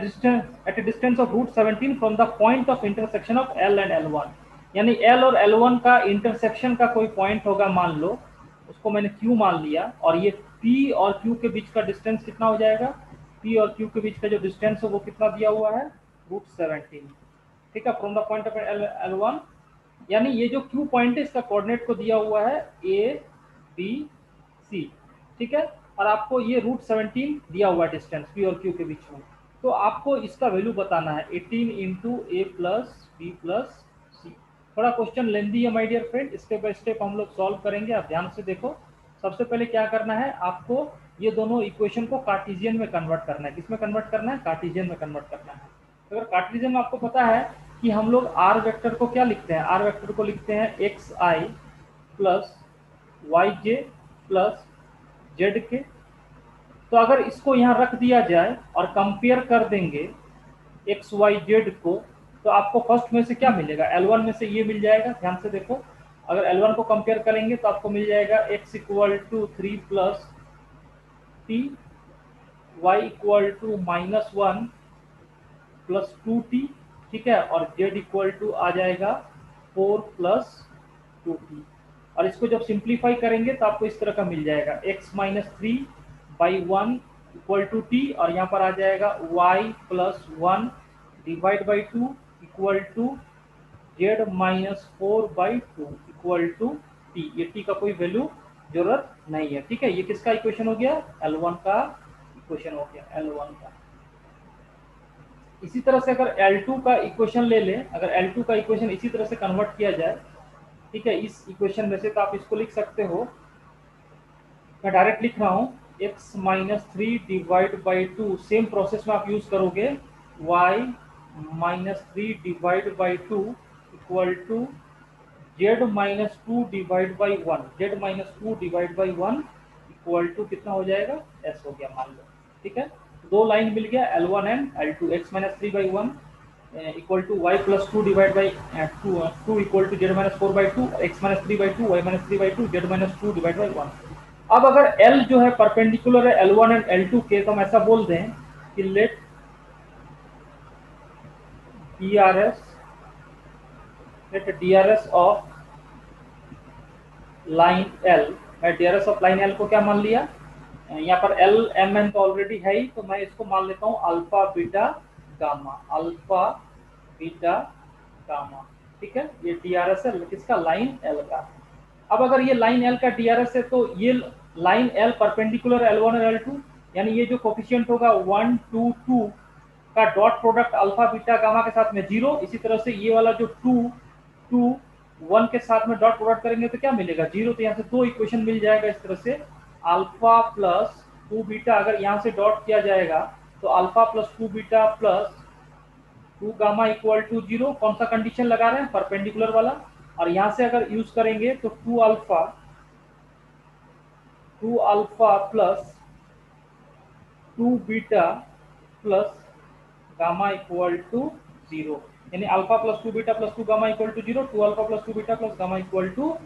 distance of root 17 from the point of intersection of L and L1, यानी L और L1 का इंटरसेक्शन का कोई पॉइंट होगा, मान लो उसको मैंने Q मान लिया, और ये P और Q के बीच का डिस्टेंस कितना हो जाएगा, P और Q के बीच का जो डिस्टेंस है वो कितना दिया हुआ है, √17, ठीक है, from the point of L1। यानी ये जो Q पॉइंट है इसका कोऑर्डिनेट को दिया हुआ है ABC, ठीक है, और आपको ये √17 दिया हुआ है डिस्टेंस P और Q के बीच में। तो आपको इसका वैल्यू बताना है 18 into A plus B plus C. थोड़ा क्वेश्चन लेंदी है my dear friend, step by step हम लोग सॉल्व करेंगे, आप ध्यान से देखो। सबसे पहले क्या करना है, आपको ये दोनों इक्वेशन को कार्टेशियन में कन्वर्ट करना है। किसमें कन्वर्ट करना है, कार्टेशियन में कन्वर्ट करना है। अगर कार्टेशियन में आपको पता है कि हम लोग आर वेक्टर को क्या लिखते हैं, आर वेक्टर को लिखते हैं एक्स आई प्लस वाई जे प्लस जेड के। तो अगर इसको यहाँ रख दिया जाए और कंपेयर कर देंगे एक्स वाई जेड को, तो आपको फर्स्ट में से क्या मिलेगा, L1 में से ये मिल जाएगा। ध्यान से देखो, अगर L1 को कंपेयर करेंगे तो आपको मिल जाएगा x equal to 3 plus T, Y equal to -1 plus 2t, ठीक है, और z इक्वल टू आ जाएगा 4 प्लस 2t। और इसको जब सिंप्लीफाई करेंगे तो आपको इस तरह का मिल जाएगा x minus 3/1 equal to t, और यहाँ पर आ जाएगा y plus 1 divide by 2 equal to z minus 4/2 equal to t। ये t का कोई वैल्यू जरूरत नहीं है, ठीक है। ये किसका इक्वेशन हो गया, L1 का इक्वेशन हो गया, L1 का। इसी तरह से अगर L2 का इक्वेशन ले लें, अगर L2 का इक्वेशन इसी तरह से कन्वर्ट किया जाए, ठीक है, इस इक्वेशन में से, तो आप इसको लिख सकते हो, मैं डायरेक्ट लिख रहा हूँ x minus 3 divide by 2, same process में आप यूज करोगे, y minus 3 divide by 2 equal to z minus 2 divide by 1, z minus 2 divide by 1 equal to कितना हो जाएगा, s हो गया मान लो, ठीक है। दो लाइन मिल गया L1 and L2, x minus 3/1 equal to y plus 2 divide by 2 equal to z minus 4/2, x minus 3/2, y minus 3/2, z minus 2 divide by 1। अब अगर L जो है परपेंडिकुलर है L1 एंड L2 के, तो हम ऐसा बोल दें कि let DRS of line L, मैं DRS ऑफ लाइन L को क्या मान लिया, यहाँ पर L M N तो ऑलरेडी है ही, तो मैं इसको मान लेता हूँ alpha beta gamma, alpha beta gamma, ठीक है। ये DRS है किसका, लाइन L का। अब अगर ये लाइन L का DRS है, तो ये लाइन L परपेंडिकुलर L1 और L2, यानी ये जो कोफिशिएंट होगा 1 2 2 का dot product alpha beta gamma के साथ में 0। इसी तरह से ये वाला जो 2 2 1 के साथ में डॉट प्रोडक्ट करेंगे तो क्या मिलेगा, 0। तो यहाँ से दो इक्वेशन मिल जाएगा इस तरह से, अल्फा प्लस 2 बीटा, अगर यहाँ से डॉट किया जाएगा तो alpha plus 2 beta plus 2 gamma equal to 0। कौन सा कंडीशन लगा रहे हैं, परपेंडिकुलर वाला। और यहाँ से अगर यूज करेंगे तो 2 alpha plus 2 beta plus gamma equal to 0, यानी alpha plus 2 beta plus 2 gamma equal to 0, 2 alpha plus 2 beta plus gamma equal to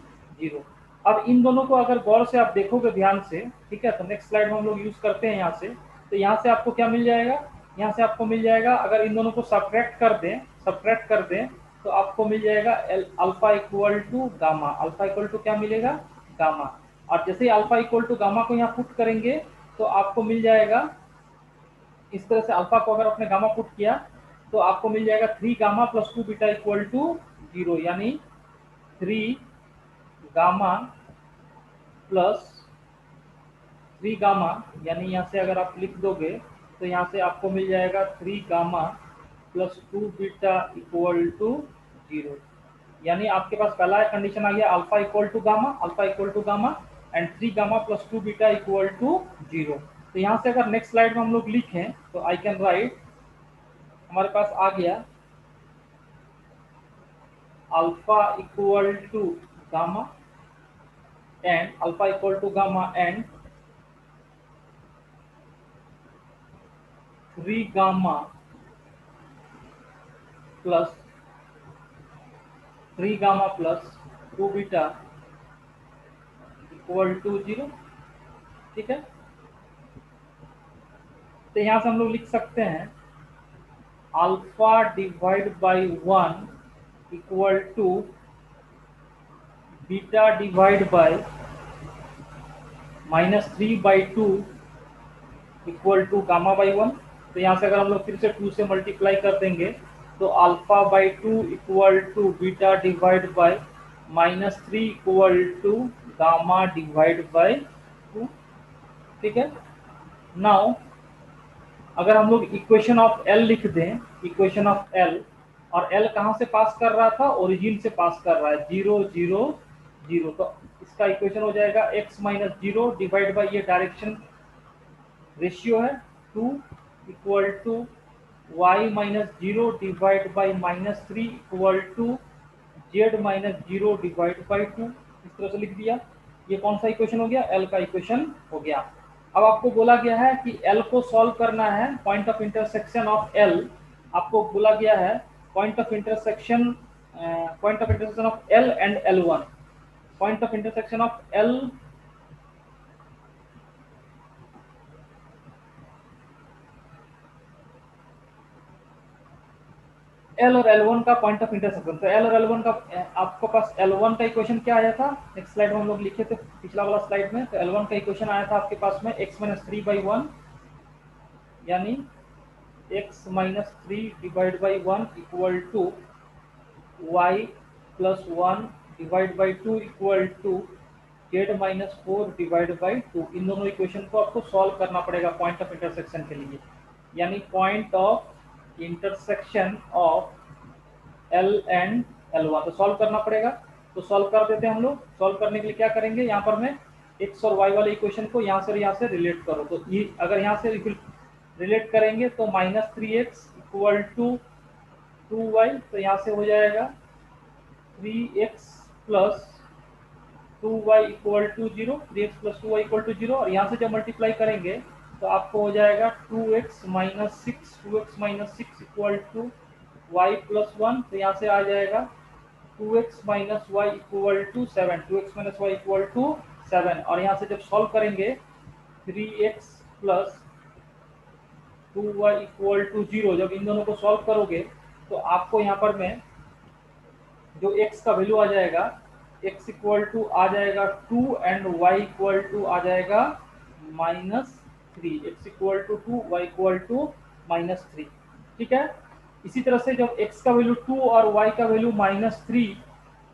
0। अब इन दोनों को अगर गौर से आप देखोगे ध्यान से, ठीक है, तो नेक्स्ट स्लाइड में हम लोग यूज करते हैं यहाँ से। तो यहाँ से आपको क्या मिल जाएगा, यहाँ से आपको मिल जाएगा, अगर इन दोनों को सब्ट्रैक्ट कर दें तो आपको मिल जाएगा alpha equal to gamma, alpha equal to क्या मिलेगा, गामा। और जैसे ही अल्फा इक्वल टू गामा को यहाँ पुट करेंगे तो आपको मिल जाएगा इस तरह से, अल्फा को अगर आपने गामा पुट किया तो आपको मिल जाएगा 3 gamma plus 2 beta equal to 0, यानी 3 गामा प्लस 3 गामा, यानी यहाँ से अगर आप लिख दोगे तो यहाँ से आपको मिल जाएगा 3 gamma plus 2 beta equal to 0। यानी आपके पास पहला कंडीशन आ गया alpha equal to gamma, alpha equal to gamma and 3 gamma plus 2 beta equal to 0। तो यहाँ से अगर नेक्स्ट स्लाइड में हम लोग लिखें तो आई कैन राइट, हमारे पास आ गया alpha equal to gamma and alpha equal to gamma and 3 gamma plus 3 gamma plus 2 beta equal to 0। ठीक है, तो यहाँ से हम लोग लिख सकते हैं alpha divide by 1 equal to beta divide by -3/2 equal to gamma by 1। तो यहाँ से अगर हम लोग फिर से 2 से मल्टीप्लाई कर देंगे तो alpha by 2 equal to beta divide by -3 equal to gamma divide by 2। ठीक है, नाउ अगर हम लोग इक्वेशन ऑफ एल लिख दें, इक्वेशन ऑफ एल, और एल कहाँ से पास कर रहा था, ओरिजिन से पास कर रहा है 0 0 0। तो इसका इक्वेशन हो जाएगा x माइनस 0 डिवाइड बाई ये डायरेक्शन रेशियो है 2 equal to y minus 0 divide by -3 equal to z minus 0 divide by 2। इस तरह से लिख दिया। ये कौन सा इक्वेशन हो गया, एल का इक्वेशन हो गया। अब आपको बोला गया है कि एल को सॉल्व करना है, point of intersection of L आपको बोला गया है, point of intersection of L and L1, point of intersection of L L और L1 का पॉइंट ऑफ इंटरसेक्शन। तो एल और L1 का आपके पास L1 का इक्वेशन क्या आया था, नेक्स्ट स्लाइड में हम लोग लिखे थे पिछला वाला स्लाइड में। तो L1 का इक्वेशन आया था आपके पास में x माइनस 3/1 यानी x minus 3 divide by 1 equal to y plus 1 divide by 2 equal to z minus 4 divide by 2। इन दोनों इक्वेशन को आपको सॉल्व करना पड़ेगा पॉइंट ऑफ इंटरसेक्शन के लिए, यानी point of intersection of L and L1 तो सॉल्व करना पड़ेगा। तो सॉल्व कर देते हैं हम लोग। सॉल्व करने के लिए क्या करेंगे, यहाँ पर मैं x और y वाले इक्वेशन को यहाँ से और यहाँ से रिलेट करो। तो ये अगर यहाँ से रिलेट करेंगे तो -3x इक्वल टू 2y, तो यहाँ से हो जाएगा 3x plus 2y equal to 0, 3x plus 2y equal to 0। और यहाँ से जब मल्टीप्लाई करेंगे तो आपको हो जाएगा 2x minus 6 equal to y plus 1। तो यहाँ से आ जाएगा 2x minus Y equal to 7, 2x minus Y equal to 7। और यहाँ से जब सॉल्व करेंगे 3x plus 2y equal to 0, जब इन दोनों को सॉल्व करोगे तो आपको यहाँ पर में जो x का वैल्यू आ जाएगा, x इक्वल टू आ जाएगा 2 एंड y इक्वल टू आ जाएगा -3, x equal to 2, y equal to -3। ठीक है, इसी तरह से जब x का वैल्यू 2 और y का वैल्यू -3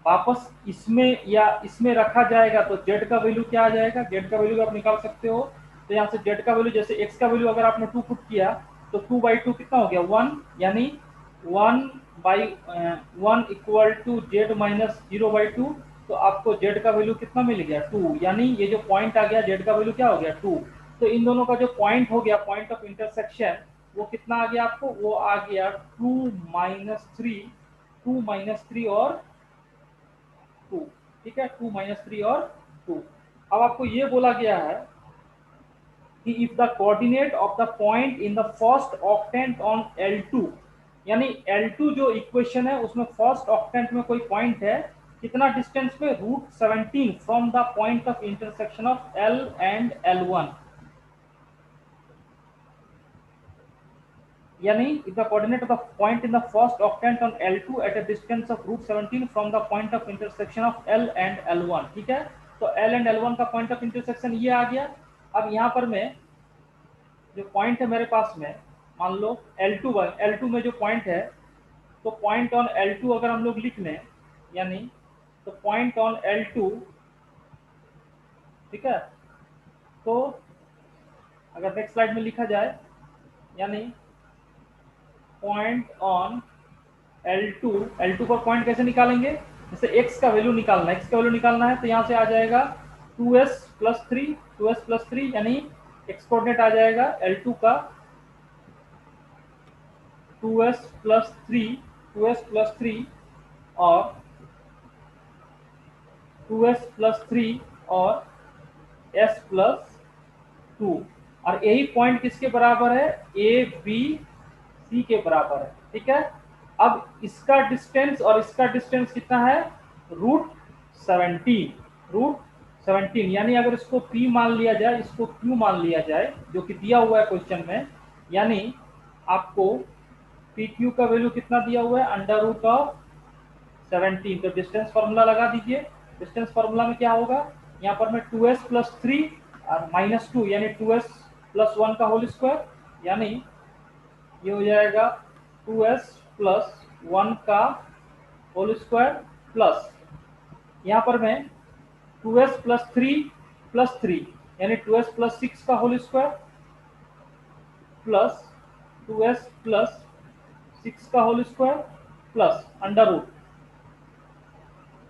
वापस इसमें या इसमें रखा जाएगा तो z का वैल्यू क्या आ जाएगा, z का वैल्यू आप निकाल सकते हो। तो यहाँ से z का वैल्यू, जैसे x का वैल्यू अगर आपने 2 पुट किया तो 2/2 कितना हो गया 1, यानी 1/1 इक्वल टू z माइनस 0/2। तो आपको z का वैल्यू कितना मिल गया 2, यानी ये जो पॉइंट आ गया z का वैल्यू क्या हो गया 2। तो इन दोनों का जो पॉइंट हो गया, पॉइंट ऑफ इंटरसेक्शन, वो कितना आ गया आपको, वो आ गया 2 - 3 और 2। ठीक है, 2 - 3 और 2। अब आपको ये बोला गया है कि if the coordinate of the point in the first octant on L2, यानी L2 जो इक्वेशन है उसमें फर्स्ट ऑक्टेंट में कोई पॉइंट है, कितना डिस्टेंस पे, √17 from the point of intersection of L and L1, यानी if the coordinate of the point in the first octant on L2 at a distance of √17 from the point of intersection of L and L1। ठीक है, तो L एंड L1 का पॉइंट ऑफ इंटरसेक्शन ये आ गया। अब यहाँ पर मैं जो पॉइंट है मेरे पास में, मान लो L2 में जो पॉइंट है, तो पॉइंट ऑन L2 अगर हम लोग लिख लें, यानी तो पॉइंट ऑन L2, ठीक है, तो अगर नेक्स्ट स्लाइड में लिखा जाए, यानी पॉइंट ऑन L2, L2 पर पॉइंट कैसे निकालेंगे, जैसे x का वैल्यू निकालना है, x का वैल्यू निकालना है तो यहाँ से आ जाएगा 2s प्लस 3, 2s प्लस 3, यानी x कोऑर्डिनेट आ जाएगा L2 का 2s प्लस 3, 2s प्लस 3 और 2s प्लस 3 और s प्लस 2, और यही पॉइंट किसके बराबर है, ए बी सी के बराबर है। ठीक है, अब इसका डिस्टेंस और इसका डिस्टेंस कितना है, रूट 17, यानी अगर इसको P मान लिया जाए, इसको Q मान लिया जाए, जो कि दिया हुआ है क्वेश्चन में, यानी आपको पी क्यू का वैल्यू कितना दिया हुआ है, अंडर रूट ऑफ 17। तो डिस्टेंस फॉर्मूला लगा दीजिए। डिस्टेंस फॉर्मूला में क्या होगा, यहाँ पर मैं 2s प्लस 3 और माइनस 2, यानी 2s प्लस 1 का होल स्क्वायर, यानी ये हो जाएगा 2s प्लस 1 का होल स्क्वायर प्लस, यहाँ पर मैं 2s प्लस 3 यानी 2s प्लस 6 का whole square plus 2s plus 6 का whole square plus under root,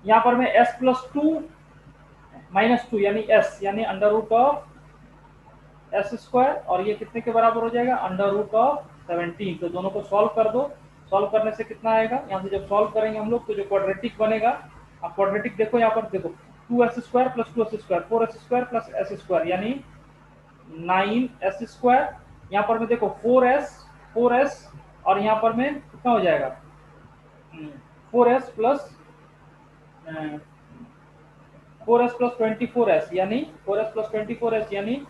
यहाँ पर मैं s प्लस 2 माइनस 2 यानी s, यानी under root of S square, और ये कितने के बराबर हो जाएगा, अंडर रूट ऑफ 17। तो दोनों को सॉल्व कर दो, सॉल्व करने से कितना आएगा, यहाँ से जब सॉल्व करेंगे हम लोग तो जो क्वाड्रेटिक बनेगा, अब क्वाड्रेटिक देखो, यहाँ पर देखो 2s square plus 2s square, 4s square plus s square, यानी 9s स्क्वायर, यहाँ पर में देखो 4s और यहाँ पर में कितना हो जाएगा 4s प्लस 24s, यानी 4s प्लस 24s यानी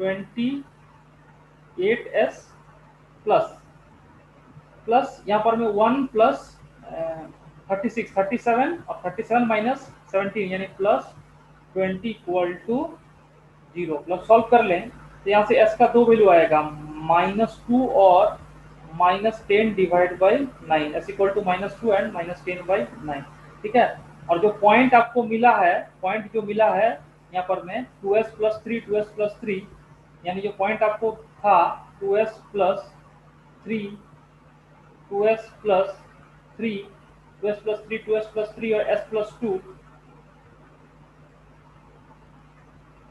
28s प्लस प्लस यहाँ पर में 1 प्लस 37 और 37 माइनस 17 यानी plus 20 equal to 0। Plus solve कर लें तो यहाँ से s का दो वैल्यू आएगा, -2 और -10 divide by 9, s equal to -2 and -10/9। ठीक है, और जो पॉइंट आपको मिला है, पॉइंट जो मिला है यहाँ पर में 2s प्लस 3, यानी जो पॉइंट आपको था 2s plus 3, 2s plus 3, 2s plus 3, 2s plus 3 और s प्लस 2,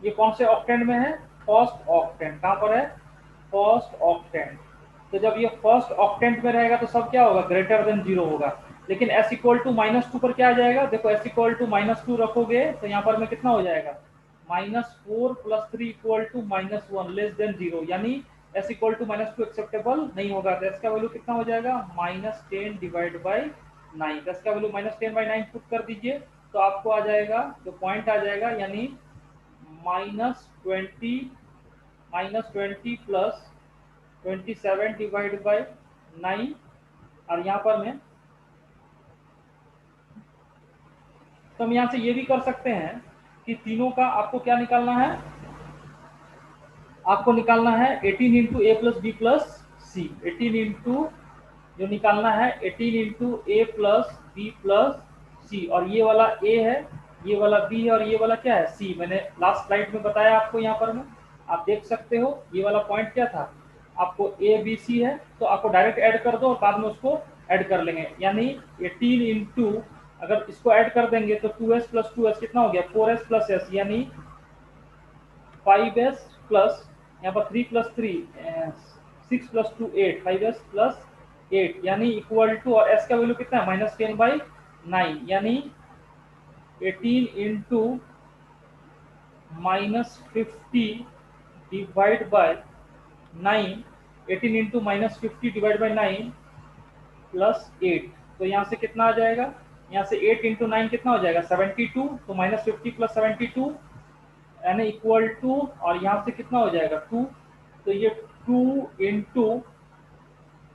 ये कौन से ऑक्टेंट में है, फर्स्ट ऑक्टेंट। कहाँ पर है, फर्स्ट ऑक्टेंट। तो जब ये फर्स्ट ऑक्टेंट में रहेगा तो सब क्या होगा, ग्रेटर देन 0 होगा। लेकिन s इक्वल टू -2 पर क्या आ जाएगा, देखो s इक्वल टू -2 रखोगे तो यहाँ पर में कितना हो जाएगा, -4 plus 3 equal to -1 less than 0, यानी s इक्वल टू -2 एक्सेप्टेबल नहीं होगा। तो s का वैल्यू कितना हो जाएगा, -10 डिवाइड बाई 9। s का वैल्यू -10/9 पुट कर दीजिए तो आपको आ जाएगा, जो पॉइंट आ जाएगा, यानी -20 प्लस 27 डिवाइड बाई 9, और यहाँ पर में तो हम यहाँ से ये भी कर सकते हैं कि तीनों का आपको क्या निकालना है, आपको निकालना है 18 इंटू ए प्लस बी प्लस सी। 18 इंटू जो निकालना है 18 इंटू ए प्लस बी प्लस सी, और ये वाला ए है, ये वाला बी है और ये वाला क्या है, सी। मैंने लास्ट स्लाइड में बताया आपको, यहाँ पर में आप देख सकते हो ये वाला पॉइंट क्या था, आपको ए बी सी है तो आपको डायरेक्ट ऐड कर दो और बाद में उसको ऐड कर लेंगे, यानी 18 इंटू अगर इसको ऐड कर देंगे तो 2s प्लस 2s कितना हो गया, 4s प्लस s, यानी 5s प्लस यहाँ पर 3 प्लस 3 6 प्लस 2 8, 5s प्लस 8, यानी इक्वल टू, और s का वैल्यू कितना है, -10/9, यानी 18 into -50 divide by 9, 18 into -50 divide by 9 plus 8। तो यहाँ से कितना आ जाएगा, यहाँ से 8 इंटू 9 कितना हो जाएगा, 72। तो -50 प्लस 72 यानी इक्वल टू, और यहाँ से कितना हो जाएगा 2, तो ये 2 इंटू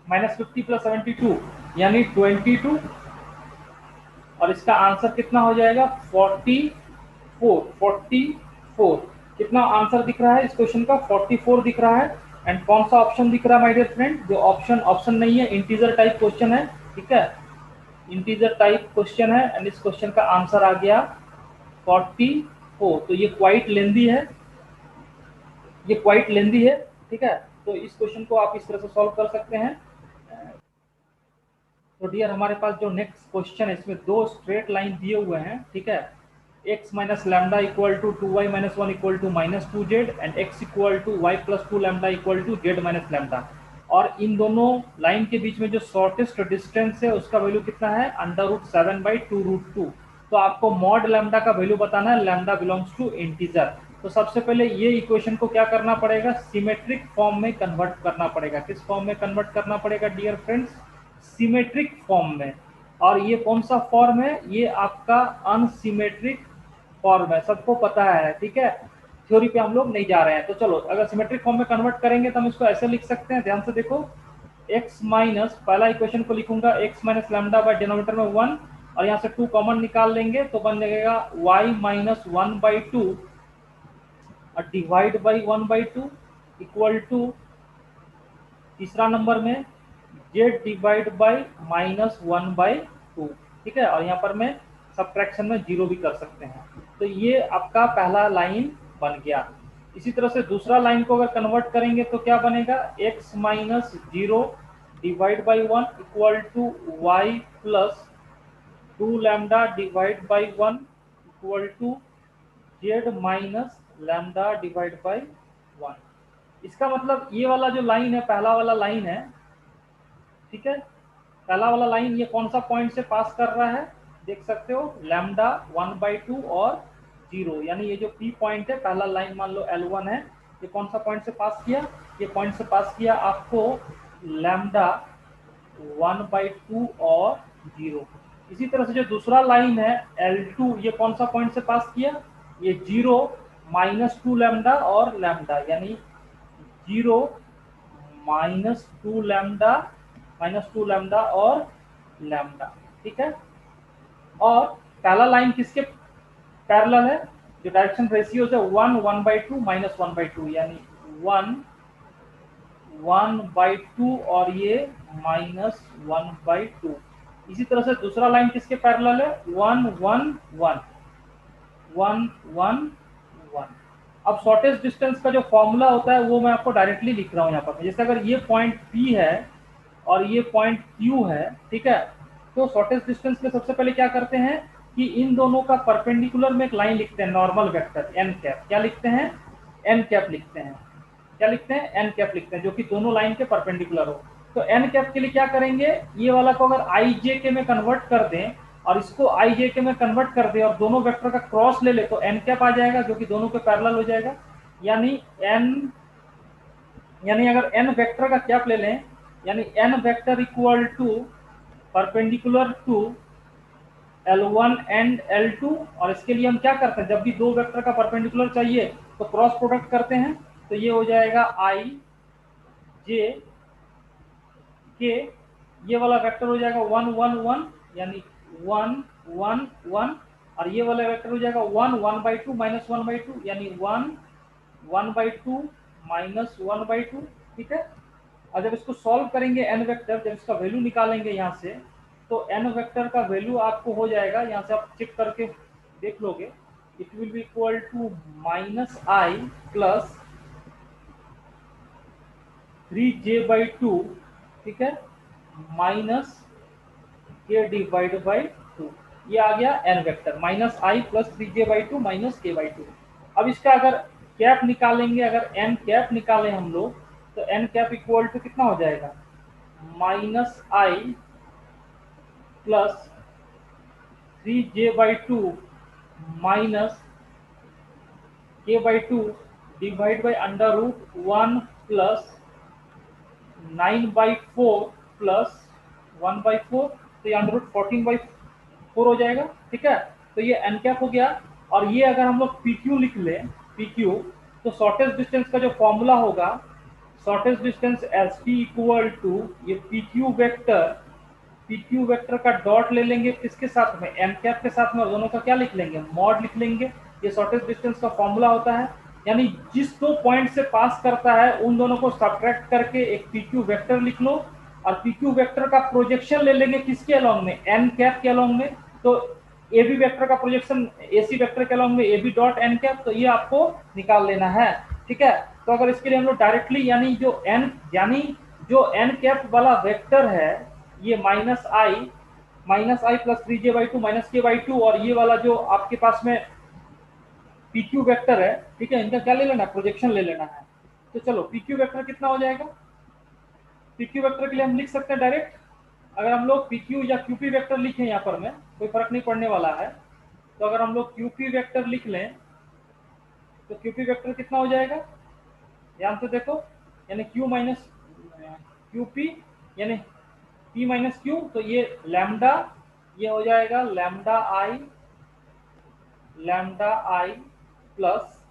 -50 प्लस 72 यानी 22, और इसका आंसर कितना हो जाएगा 44। कितना आंसर दिख रहा है इस क्वेश्चन का, 44 दिख रहा है। एंड कौन सा ऑप्शन दिख रहा है माय डियर फ्रेंड, जो ऑप्शन नहीं है, इंटीजर टाइप क्वेश्चन है। ठीक है, इंटीजर टाइप क्वेश्चन है एंड इस क्वेश्चन का आंसर आ गया 44। तो ये क्वाइट लेंदी है, ये क्वाइट लेंदी है, ठीक है। तो इस क्वेश्चन को आप इस तरह से सॉल्व कर सकते हैं। तो डियर हमारे पास जो नेक्स्ट क्वेश्चन है इसमें दो स्ट्रेट लाइन दिए हुए हैं, ठीक है। x minus lambda equal to 2y minus 1 equal to minus 2z and x equal to y plus 2 lambda equal to z minus lambda. और इन दोनों लाइन के बीच में जो शॉर्टेस्ट डिस्टेंस है उसका वैल्यू कितना है, √7/2√2। तो आपको मॉड लैम्डा का वैल्यू बताना है, लैम्डा बिलोंग्स टू इंटीजर। तो सबसे पहले ये इक्वेशन को क्या करना पड़ेगा, सिमेट्रिक फॉर्म में कन्वर्ट करना पड़ेगा। किस फॉर्म में कन्वर्ट करना पड़ेगा डियर फ्रेंड्स, सिमेट्रिक फॉर्म में। और ये कौन सा फॉर्म है, ये आपका अनसिमेट्रिक फॉर्म है, सबको पता है, ठीक है। थ्योरी पे हम लोग नहीं जा रहे हैं। तो चलो अगर सिमेट्रिक फॉर्म में कन्वर्ट करेंगे तो हम इसको ऐसे लिख सकते हैं, ध्यान से देखो। x माइनस, पहला इक्वेशन को लिखूंगा x minus lambda by denominator में 1 और यहाँ से 2 कॉमन निकाल लेंगे तो बन जाएगा y माइनस 1/2 और डिवाइड बाई 1/2 इक्वल टू तीसरा नंबर में z डिवाइड बाई -1/2, ठीक है। और यहाँ पर मैं सब्ट्रैक्शन में 0 भी कर सकते हैं। तो ये आपका पहला लाइन बन गया। इसी तरह से दूसरा लाइन को अगर कन्वर्ट करेंगे तो क्या बनेगा, x minus 0 divide by 1 equal to y plus 2 lambda divide by 1 equal to z minus lambda divide by 1। इसका मतलब ये वाला जो लाइन है, पहला वाला लाइन है, ठीक है। पहला वाला लाइन ये कौन सा पॉइंट से पास कर रहा है, देख सकते हो, लैम्डा 1/2 और 0, यानी ये जो P पॉइंट है, पहला लाइन मान लो L1 है, ये कौन सा पॉइंट से पास किया, ये पॉइंट से पास किया आपको लैम्डा 1/2 और 0। इसी तरह से जो दूसरा लाइन है L2, ये कौन सा पॉइंट से पास किया, ये 0 -2 लैम्डा और लैम्डा, यानी 0 -2 लैम्डा और लैम्डा, ठीक है। और पहला लाइन किसके पैरेलल है, जो डायरेक्शन रेशियो है 1/2 -1/2, यानी 1/2 और ये -1/2। इसी तरह से दूसरा लाइन किसके पैरेलल है, 1 अब शॉर्टेस्ट डिस्टेंस का जो फॉर्मूला होता है वो मैं आपको डायरेक्टली लिख रहा हूँ यहाँ पर। जैसे अगर ये पॉइंट P है और ये पॉइंट Q है, ठीक है, तो शॉर्टेस्ट डिस्टेंस के सबसे पहले क्या करते हैं कि इन दोनों का परपेंडिकुलर में एक लाइन लिखते हैं, नॉर्मल वेक्टर n कैप। क्या लिखते हैं, n कैप लिखते हैं। क्या लिखते हैं, n कैप लिखते हैं, जो कि दोनों लाइन के परपेंडिकुलर हो। तो n कैप के लिए क्या करेंगे, ये वाला को अगर ijk में कन्वर्ट कर दें और इसको ijk में कन्वर्ट कर दे और दोनों वेक्टर का क्रॉस ले ले तो n कैप आ जाएगा, जो कि दोनों के पैरेलल हो जाएगा। यानी अगर n वेक्टर का कैप ले लें, यानी n vector equal to perpendicular to L1 and L2। और इसके लिए हम क्या करते हैं, जब भी दो वेक्टर का परपेंडिकुलर चाहिए तो क्रॉस प्रोडक्ट करते हैं। तो ये हो जाएगा I J K, ये वाला वेक्टर हो जाएगा 1 1 1, यानी 1 1 1, और ये वाला वेक्टर हो जाएगा 1 1/2 -1/2, यानी 1 1/2 -1/2, ठीक है। और जब इसको सॉल्व करेंगे n वेक्टर, जब इसका वैल्यू निकालेंगे यहाँ से, तो n वेक्टर का वैल्यू आपको हो जाएगा, यहाँ से आप चेक करके देख लोगे, it will be equal to -i plus 3j/2, ठीक है, माइनस k डिवाइड बाई 2। ये आ गया n vector, -i plus 3j/2 minus k/2। अब इसका अगर कैप निकालेंगे, अगर n कैप निकालें हम लोग, तो n कैप इक्वल टू कितना हो जाएगा, -i plus 3j/2 minus k/2 divide by √1 plus 9/4 plus 1/4, तो ये √14/4 हो जाएगा, ठीक है। तो ये n कैप हो गया। और ये अगर हम लोग PQ लिख लें, PQ, तो शॉर्टेस्ट डिस्टेंस का जो फॉर्मूला होगा, shortest distance SP equal to ये PQ वेक्टर का डॉट ले लेंगे, किसके साथ में, n कैप के साथ में, और दोनों का क्या लिख लेंगे, मॉड लिख लेंगे। ये शॉर्टेस्ट डिस्टेंस का फॉर्मूला होता है, यानी जिस दो पॉइंट से पास करता है उन दोनों को सब्ट्रैक्ट करके एक PQ वेक्टर लिख लो, और PQ वेक्टर का प्रोजेक्शन ले लेंगे किसके अलोंग में, n कैप के अलोंग में। तो AB वेक्टर का प्रोजेक्शन AC वेक्टर के अलोंग में AB डॉट n कैप, तो ये आपको निकाल लेना है, ठीक है। तो अगर इसके लिए हम लोग डायरेक्टली यानी जो एन कैप वाला वेक्टर है, ये माइनस आई प्लस 3j/2 माइनस k/2, और ये वाला जो आपके पास में पी क्यू वेक्टर है, ठीक है, इनका क्या ले लेना है, प्रोजेक्शन ले लेना है। तो चलो पी क्यू वेक्टर कितना हो जाएगा, पी क्यू वेक्टर के लिए हम लिख सकते हैं डायरेक्ट, अगर हम लोग पी क्यू या क्यूपी वेक्टर लिखें यहाँ पर में कोई फर्क नहीं पड़ने वाला है। तो अगर हम लोग क्यूपी वेक्टर लिख लें तो क्यूपी वेक्टर कितना हो जाएगा, ध्यान से देखो, यानी क्यू माइनस क्यू पी यानी पी माइनस क्यू, तो ये लैम्डा, ये हो जाएगा लैम्डा आई प्लस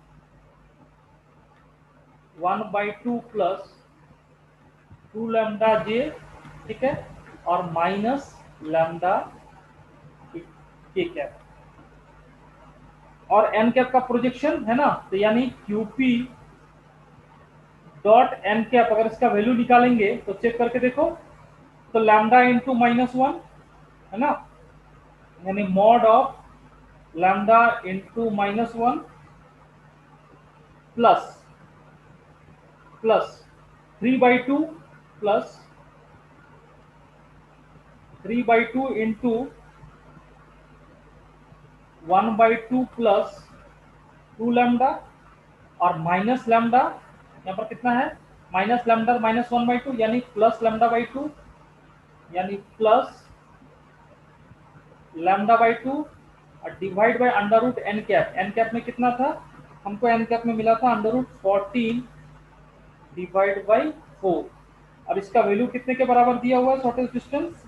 1/2 प्लस 2 लैम्डा जे, ठीक है, और माइनस लैम्डा के कैप, और एन कैप का प्रोजेक्शन है ना, तो यानी क्यूपी डॉट एन कैप, अगर इसका वैल्यू निकालेंगे तो चेक करके देखो, तो लैम्डा इंटू -1 है ना, यानी mod of lambda into -1 plus plus 3/2 plus 3/2 into 1/2 plus 2 lambda, और माइनस लैम्डा यहाँ पर कितना है, माइनस लैम्डा -1/2 यानी प्लस लैम्डा/2, यानी प्लस लैम्डा/2, और divide by under root N cap, N cap में कितना था, हमको एन कैप में मिला था √14 डिवाइड बाई 4, और इसका वैल्यू कितने के बराबर दिया हुआ है शॉर्टेज डिस्टेंस,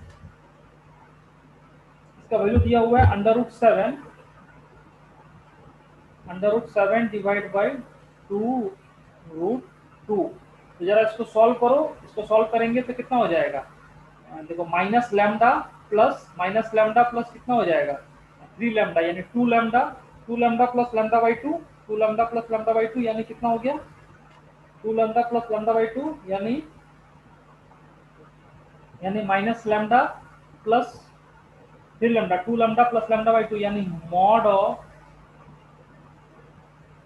इसका वैल्यू दिया हुआ है √7 डिवाइड बाई 2√2। तो जरा इसको सॉल्व करो, इसको सॉल्व करेंगे तो कितना हो जाएगा, देखो माइनस लैम्डा प्लस कितना हो जाएगा 3 लैम्डा, यानी 2 lambda plus lambda by two, 2 lambda plus lambda by two यानी कितना हो गया 2 लैम्डा प्लस लैम्डा/2, यानी minus lambda plus 3 lambda, 2 lambda plus lambda by two यानी मॉड ऑफ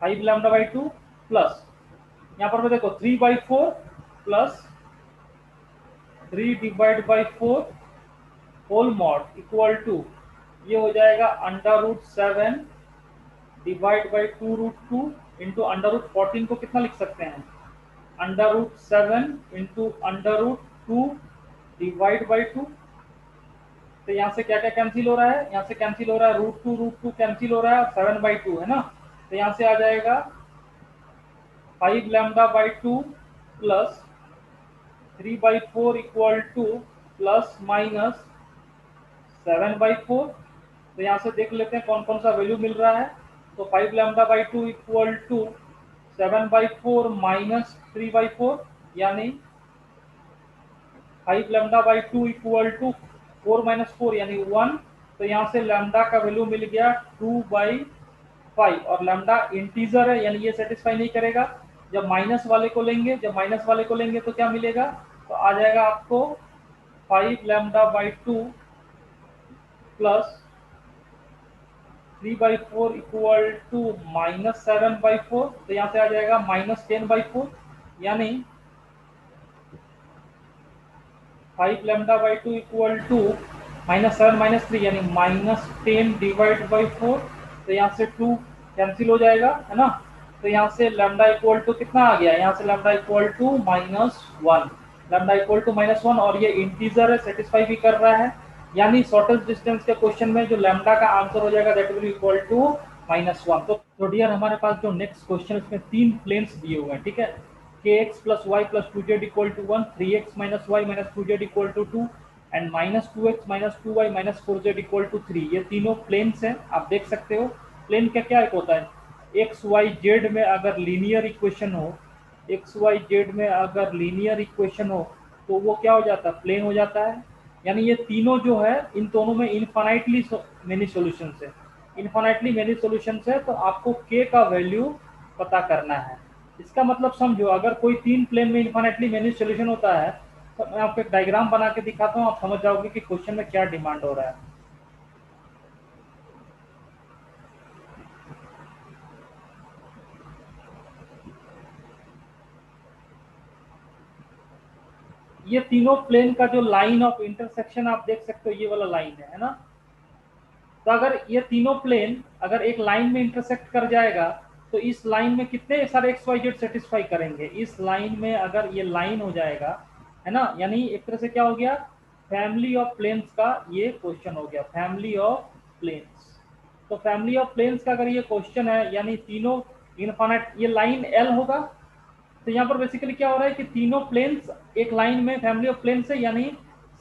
5 लैम्डा/2 प्लस, यहाँ पर देखो 3/4 plus 3 divide by 4 whole mod equal to, ये हो जाएगा √7 डिवाइड बाई 2√2 इंटू √14 को कितना लिख सकते हैं, √7 इंटू √2 डिवाइड बाई 2। तो यहाँ से क्या क्या कैंसिल हो रहा है, यहाँ से कैंसिल हो रहा है √2 कैंसिल हो रहा है, और 7/2 है ना, तो यहाँ से आ जाएगा 5 lambda by two plus 3/4 equal to plus minus 7/4। तो यहाँ से देख लेते हैं कौन कौन सा वैल्यू मिल रहा है, तो 5 लैम्डा/2 इक्वल टू 7/4 माइनस 3/4, यानी 5 लैम्डा/2 इक्वल टू 4 माइनस 4 यानी 1। तो यहाँ से लैम्डा का वैल्यू मिल गया 2/5, और लैम्डा इंटीजर है यानी ये सेटिस्फाई नहीं करेगा, जब माइनस वाले को लेंगे तो क्या मिलेगा, तो आ जाएगा आपको 5 लैम्डा/2 प्लस 3/4 इक्वल टू -7/4, तो यहाँ से आ जाएगा -10/4, यानी 5 लैम्डा/2 इक्वल टू -7 -3 यानी -10 डिवाइड बाई 4। तो यहाँ से 2 कैंसिल हो जाएगा है ना, तो यहाँ से लैम्डा इक्वल टू कितना आ गया, यहाँ से lambda equal to -1, lambda equal to -1, और ये इंटीजर है, सेटिस्फाई भी कर रहा है, यानी शॉर्टेस्ट डिस्टेंस के क्वेश्चन में जो लैम्डा का आंसर हो जाएगा दैट विल इक्वल टू -1। तो डियर हमारे पास जो नेक्स्ट क्वेश्चन इसमें 3 प्लेन्स दिए हुए हैं, ठीक है, kx plus y plus 2z equal to 1, 3x minus y minus 2z equal to 2, and -2x minus 2y minus 4z equal to 3। ये तीनों प्लेन्स हैं, आप देख सकते हो। प्लेन का क्या एक होता है, एक्स वाई जेड में अगर लीनियर इक्वेशन हो, एक्स वाई जेड में अगर लीनियर इक्वेशन हो तो वो क्या हो जाता है, प्लेन हो जाता है। यानी ये तीनों जो है इन दोनों में इनफाइनाइटली मेनी सॉल्यूशंस है, इनफाइनाइटली मेनी सॉल्यूशंस है, तो आपको k का वैल्यू पता करना है। इसका मतलब समझो, अगर कोई 3 प्लेन में इनफाइनाइटली मेनी सॉल्यूशन होता है, तो मैं आपको एक डायग्राम बना के दिखाता हूँ, आप समझ जाओगे कि क्वेश्चन में क्या डिमांड हो रहा है। ये तीनों प्लेन का जो लाइन ऑफ इंटरसेक्शन आप देख सकते हो, ये वाला लाइन है ना। तो अगर ये तीनों प्लेन अगर एक लाइन में इंटरसेक्ट कर जाएगा तो इस लाइन में कितने सारे एक्स वाई जेड सेटिस्फाई करेंगे। इस लाइन में अगर ये लाइन हो जाएगा, है ना, यानी एक तरह से क्या हो गया, फैमिली ऑफ प्लेन्स का ये क्वेश्चन हो गया, फैमिली ऑफ प्लेन्स। तो फैमिली ऑफ प्लेन्स का अगर ये क्वेश्चन है, यानी तीनों इनफाइनाइट, ये लाइन एल होगा। तो यहाँ पर बेसिकली क्या हो रहा है कि तीनों प्लेन्स एक लाइन में फैमिली ऑफ प्लेन्स है, यानी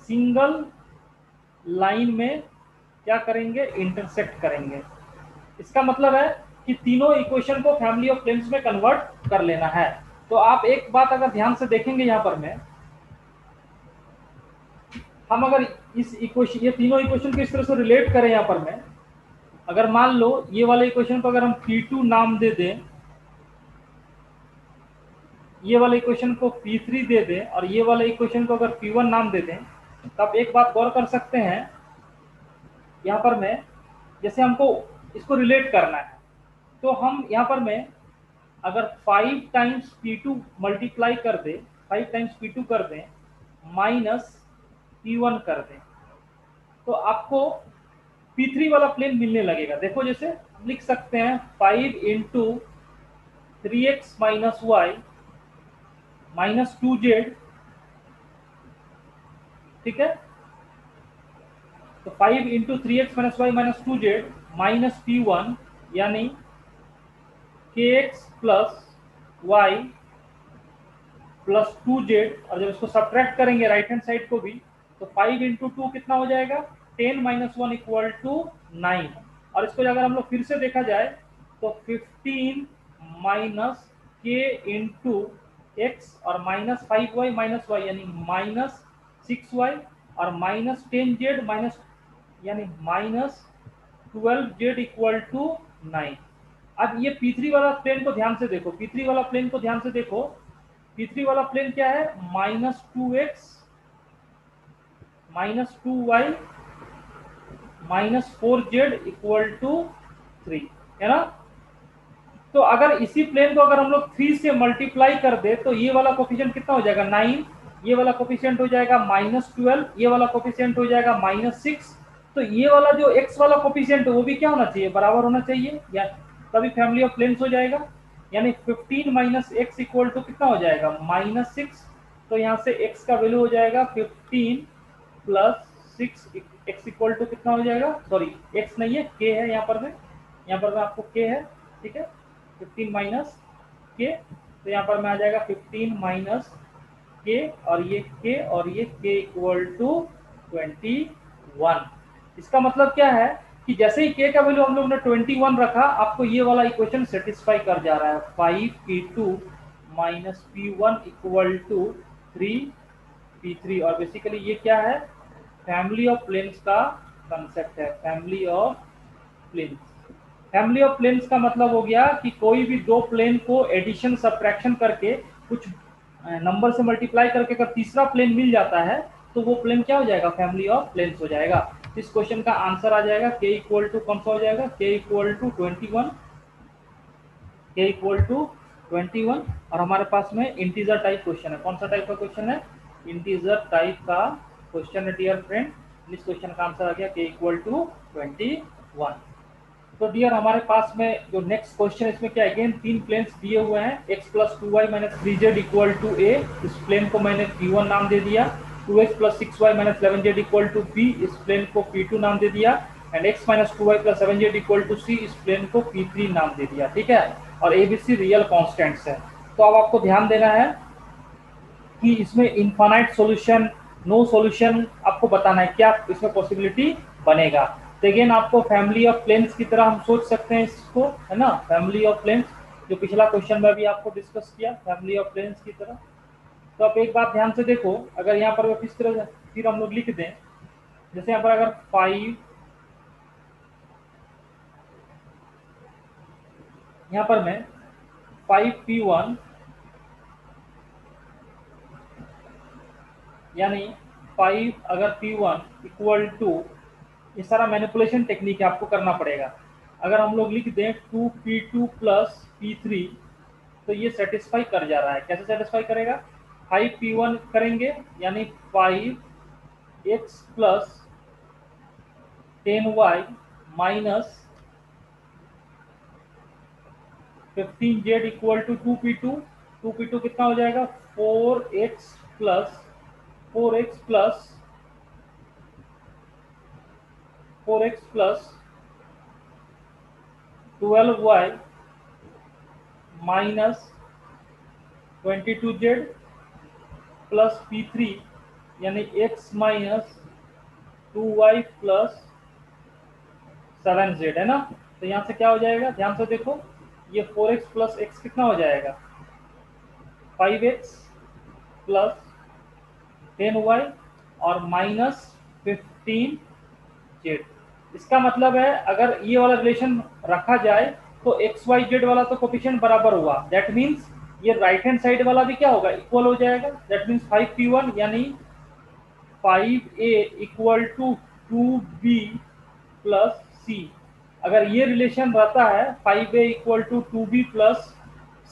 सिंगल लाइन में क्या करेंगे, इंटरसेक्ट करेंगे। इसका मतलब है कि तीनों इक्वेशन को फैमिली ऑफ प्लेन्स में कन्वर्ट कर लेना है। तो आप एक बात अगर ध्यान से देखेंगे यहाँ पर में, हम अगर इस इक्वेशन, ये तीनों इक्वेशन को इस तरह से रिलेट करें यहाँ पर में, अगर मान लो ये वाले इक्वेशन को अगर हम P2 नाम दे दें, ये वाले इक्वेशन को P3 दे दें, और ये वाले इक्वेशन को अगर P1 नाम दे दें, तो आप एक बात गौर कर सकते हैं यहाँ पर में, जैसे हमको इसको रिलेट करना है, तो हम यहाँ पर में अगर 5 टाइम्स P2 मल्टीप्लाई कर दें, 5 टाइम्स P2 कर दें माइनस P1 कर दें, तो आपको P3 वाला प्लेन मिलने लगेगा। देखो जैसे हम लिख सकते हैं 5 into 3x minus Y minus 2z, ठीक है। तो 5 into 3x minus Y minus 2z minus P1, यानी kx plus y plus 2z, और जब इसको सब्ट्रैक्ट करेंगे राइट हैंड साइड को भी, तो 5 इंटू 2 कितना हो जाएगा, 10 माइनस 1 इक्वल टू 9। और इसको अगर हम लोग फिर से देखा जाए तो 15 माइनस के इंटू एक्स और माइनस 5y माइनस वाई, यानी माइनस 6y, और माइनस 10z माइनस, यानी माइनस 12z इक्वल टू 9। अब ये P3 वाला प्लेन को ध्यान से देखो, P3 वाला प्लेन को ध्यान से देखो, P3 वाला प्लेन क्या है, minus 2x minus 2y minus 4z equal to 3, है ना। तो अगर इसी प्लेन को अगर हम लोग 3 से मल्टीप्लाई कर दे तो ये वाला कोफिशिएंट कितना हो जाएगा, 9, ये वाला कोफिशिएंट हो जाएगा माइनस 12, ये वाला कोफिशिएंट हो जाएगा माइनस 6। तो ये वाला जो x वाला कोफिशिएंट है वो भी क्या होना चाहिए, बराबर होना चाहिए, या तभी फैमिली ऑफ प्लेन्स हो जाएगा। यानी 15 माइनस एक्स इक्वल टू कितना हो जाएगा, माइनस 6। तो यहाँ से x का वैल्यू हो जाएगा 15 प्लस 6, x इक्वल टू कितना हो जाएगा, सॉरी x नहीं है, k है यहाँ पर में, आपको k है, ठीक है, 15 माइनस k, तो यहाँ पर में आ जाएगा 15 माइनस k, और ये k और ये k इक्वल टू 21। इसका मतलब क्या है कि जैसे ही k का वैल्यू हम लोग ने 21 रखा, आपको ये वाला इक्वेशन सेटिस्फाई कर जा रहा है, 5p2 minus p1 equal to 3p3। और बेसिकली ये क्या है, फैमिली ऑफ प्लेन्स का कंसेप्ट है, family of planes. Family of planes का मतलब हो गया कि कोई भी दो प्लेन को एडिशन सब्ट्रैक्शन करके कुछ नंबर से मल्टीप्लाई करके अगर तीसरा प्लेन मिल जाता है तो वो प्लेन क्या हो जाएगा, फैमिली ऑफ प्लेन्स हो जाएगा। इस क्वेश्चन का आंसर आ जाएगा k इक्वल टू कौन सा हो जाएगा, k equal to 21, k equal to 21। और हमारे पास में इंटीजर टाइप क्वेश्चन है, कौन सा टाइप का क्वेश्चन है, इंटीजर टाइप का क्वेश्चन है डियर फ्रेंड। इस क्वेश्चन का आंसर आ गया k इक्वल टू 21। तो डियर हमारे पास में जो नेक्स्ट क्वेश्चन है, इसमें क्या अगेन तीन प्लेन्स दिए हुए हैं, x plus 2y minus 3z equal to a, इस प्लेन को मैंने P1 नाम दे दिया, 2x plus 6y minus 11z equal to b, इस प्लेन को P2 नाम दे दिया, and x minus 2y plus 7z equal to c, इस प्लेन को P3 नाम दे दिया, ठीक है। और ABC रियल कॉन्स्टेंट्स है। तो अब आपको ध्यान देना है कि इसमें इनफाइनाइट सॉल्यूशन, नो सॉल्यूशन आपको बताना है, क्या इसमें पॉसिबिलिटी बनेगा। तो अगेन आपको फैमिली ऑफ प्लेन्स की तरह हम सोच सकते हैं इसको, है ना, फैमिली ऑफ प्लेन्स, जो पिछला क्वेश्चन में भी आपको डिस्कस किया, फैमिली ऑफ प्लेन्स की तरह। तो आप एक बात ध्यान से देखो, अगर यहाँ पर किस तरह फिर हम लोग लिख दें, जैसे यहाँ पर अगर 5, यहाँ पर मैं 5p1 यानी 5 अगर p1 इक्वल टू, ये सारा मैनिपुलेशन टेक्निक आपको करना पड़ेगा। अगर हम लोग लिख दें 2p2 प्लस p3, तो ये सेटिस्फाई कर जा रहा है। कैसे सेटिस्फाई करेगा, 5p1 करेंगे, यानी 5x plus 10y minus 15z equal to 2p2। 2p2 कितना हो जाएगा, 4x plus 4x plus 4x plus 12y minus 22z plus p3 यानी x minus 2y plus 7z, है ना। तो यहाँ से क्या हो जाएगा, ध्यान से देखो, ये 4x प्लस x कितना हो जाएगा, 5x प्लस 10y और माइनस 15z। इसका मतलब है अगर ये वाला रिलेशन रखा जाए तो एक्स वाई जेड वाला तो कोफिशिएंट बराबर हुआ, दैट मीन्स ये राइट हैंड साइड वाला भी क्या होगा, इक्वल हो जाएगा। दैट मीन्स 5p1 यानी 5a equal to 2b plus c। अगर ये रिलेशन रहता है 5a equal to 2b plus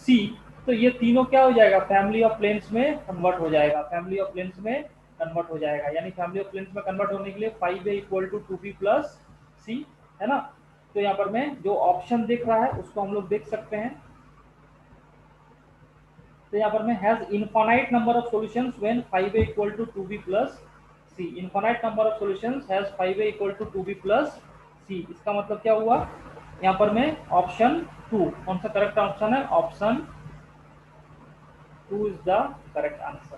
c, तो ये तीनों क्या हो जाएगा, फैमिली ऑफ प्लेन्स में कन्वर्ट हो जाएगा, फैमिली ऑफ प्लेन्स में कन्वर्ट हो जाएगा। यानी फैमिली ऑफ प्लेन्स में कन्वर्ट होने के लिए 5a equal to 2b plus c, है ना। तो यहाँ पर मैं जो ऑप्शन देख रहा है उसको हम लोग देख सकते हैं। तो यहाँ पर मैं has infinite number of solutions when 5a equal to 2b plus c। Infinite number of solutions has 5a equal to 2b plus c। इसका मतलब क्या हुआ, यहाँ पर मैं ऑप्शन 2, कौन सा करेक्ट ऑप्शन है, option 2 is the correct answer.